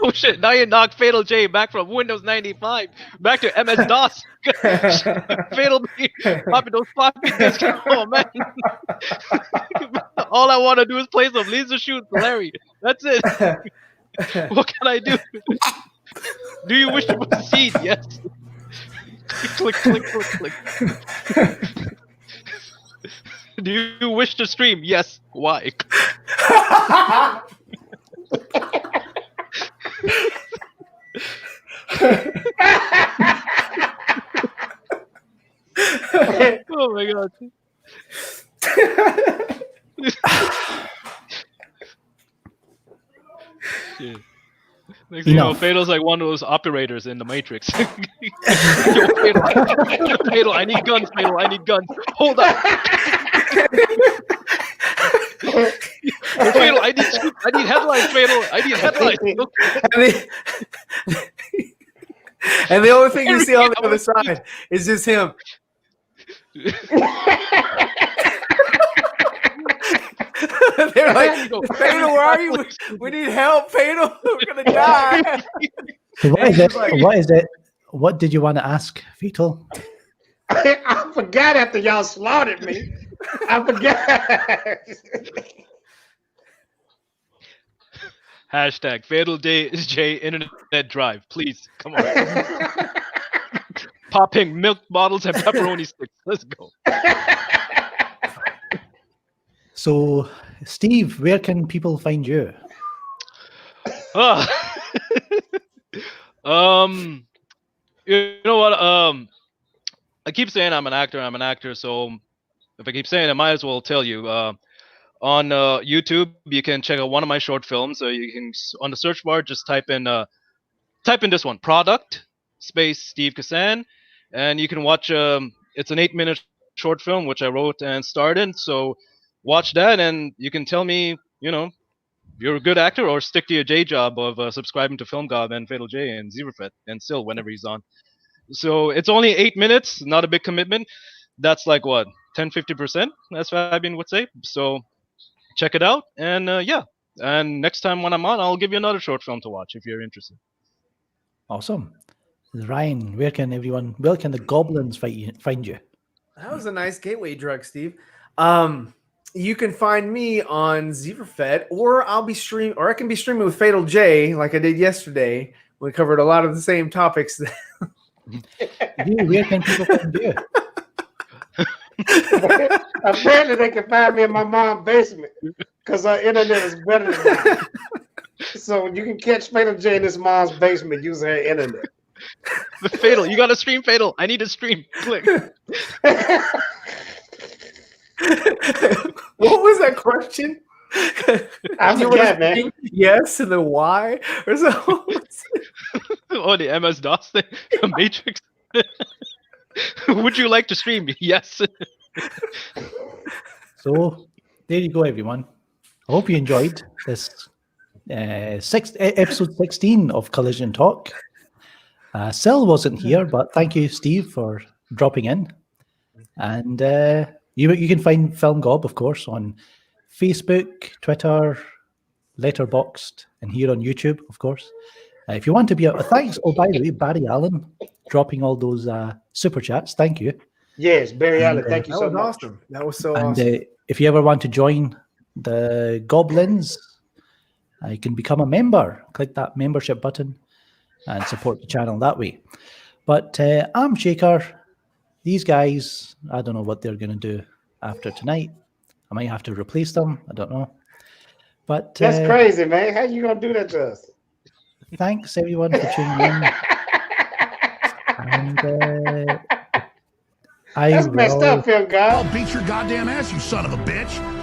Oh shit! Now you knocked Fatal J back from Windows 95 back to MS DOS. Fatal popping those floppy disks. Oh man! All I want to do is play some laser shoot, Larry. That's it. What can I do? Do you wish to proceed? Yes. Click, click, click, click. Do you wish to stream? Yes. Why? Oh my god. Shit. Next thing you know, Fatal's like one of those operators in the Matrix. Yo, Fatal, I need guns, Fatal, I need guns. Hold up. Fatal, I need headlines, Fatal. I need headlines. And the only thing you see on the other side is just him. They're like, Fatal, where are you? We need help, Fatal. We're gonna die. So what did you want to ask, Fatal? I forgot after y'all slaughtered me. I forgot. Hashtag Fatal J Internet Drive. Please, come on. Popping milk bottles and pepperoni sticks. Let's go. So, Steve, where can people find you? You know what? I keep saying I'm an actor. So if I keep saying it, I might as well tell you. On YouTube, you can check out one of my short films. So you can, on the search bar, just type in this one, Product space Steve Kassan, and you can watch. It's an 8-minute short film which I wrote and starred in. So watch that, and you can tell me, if you're a good actor, or stick to your J job of subscribing to Film Gob and Fatal J and Zebrafet and still whenever he's on. So it's only 8 minutes, not a big commitment. That's like what, 10-50%, as Fabian would say. So check it out, and and next time when I'm on, I'll give you another short film to watch if you're interested. Awesome. Ryan, where can the goblins find you? That was a nice gateway drug, Steve. You can find me on Zebrafet, or I can be streaming with Fatal J like I did yesterday. We covered a lot of the same topics. Where can people find you? Apparently, they can find me in my mom's basement because our internet is better than mine. So you can catch Fatal J in his mom's basement using her internet. The Fatal, you gotta stream Fatal. I need to stream. Click. What was that question? I You wanna forgot, man. say yes and then why or something. Oh, the MS DOS thing, the Matrix. Would you like to stream? Yes. So there you go, everyone. I hope you enjoyed this episode 16 of Collision Talk. Sil wasn't here, but thank you, Steve, for dropping in. And you can find Film Gob, of course, on Facebook, Twitter, Letterboxd, and here on YouTube, of course. If you want to be thanks. Oh, by the way, Barry Allen dropping all those super chats. Thank you. Yes, Barry Allen. Thank you That so was much. awesome. That was so And awesome. if you ever want to join the Goblins, you can become a member. Click that membership button and support the channel that way. But I'm Shaker. These guys, I don't know what they're going to do after tonight. I might have to replace them. I don't know. But That's crazy, man. How you gonna do that to us? Thanks everyone for tuning in. And I'll beat your goddamn ass, you son of a bitch.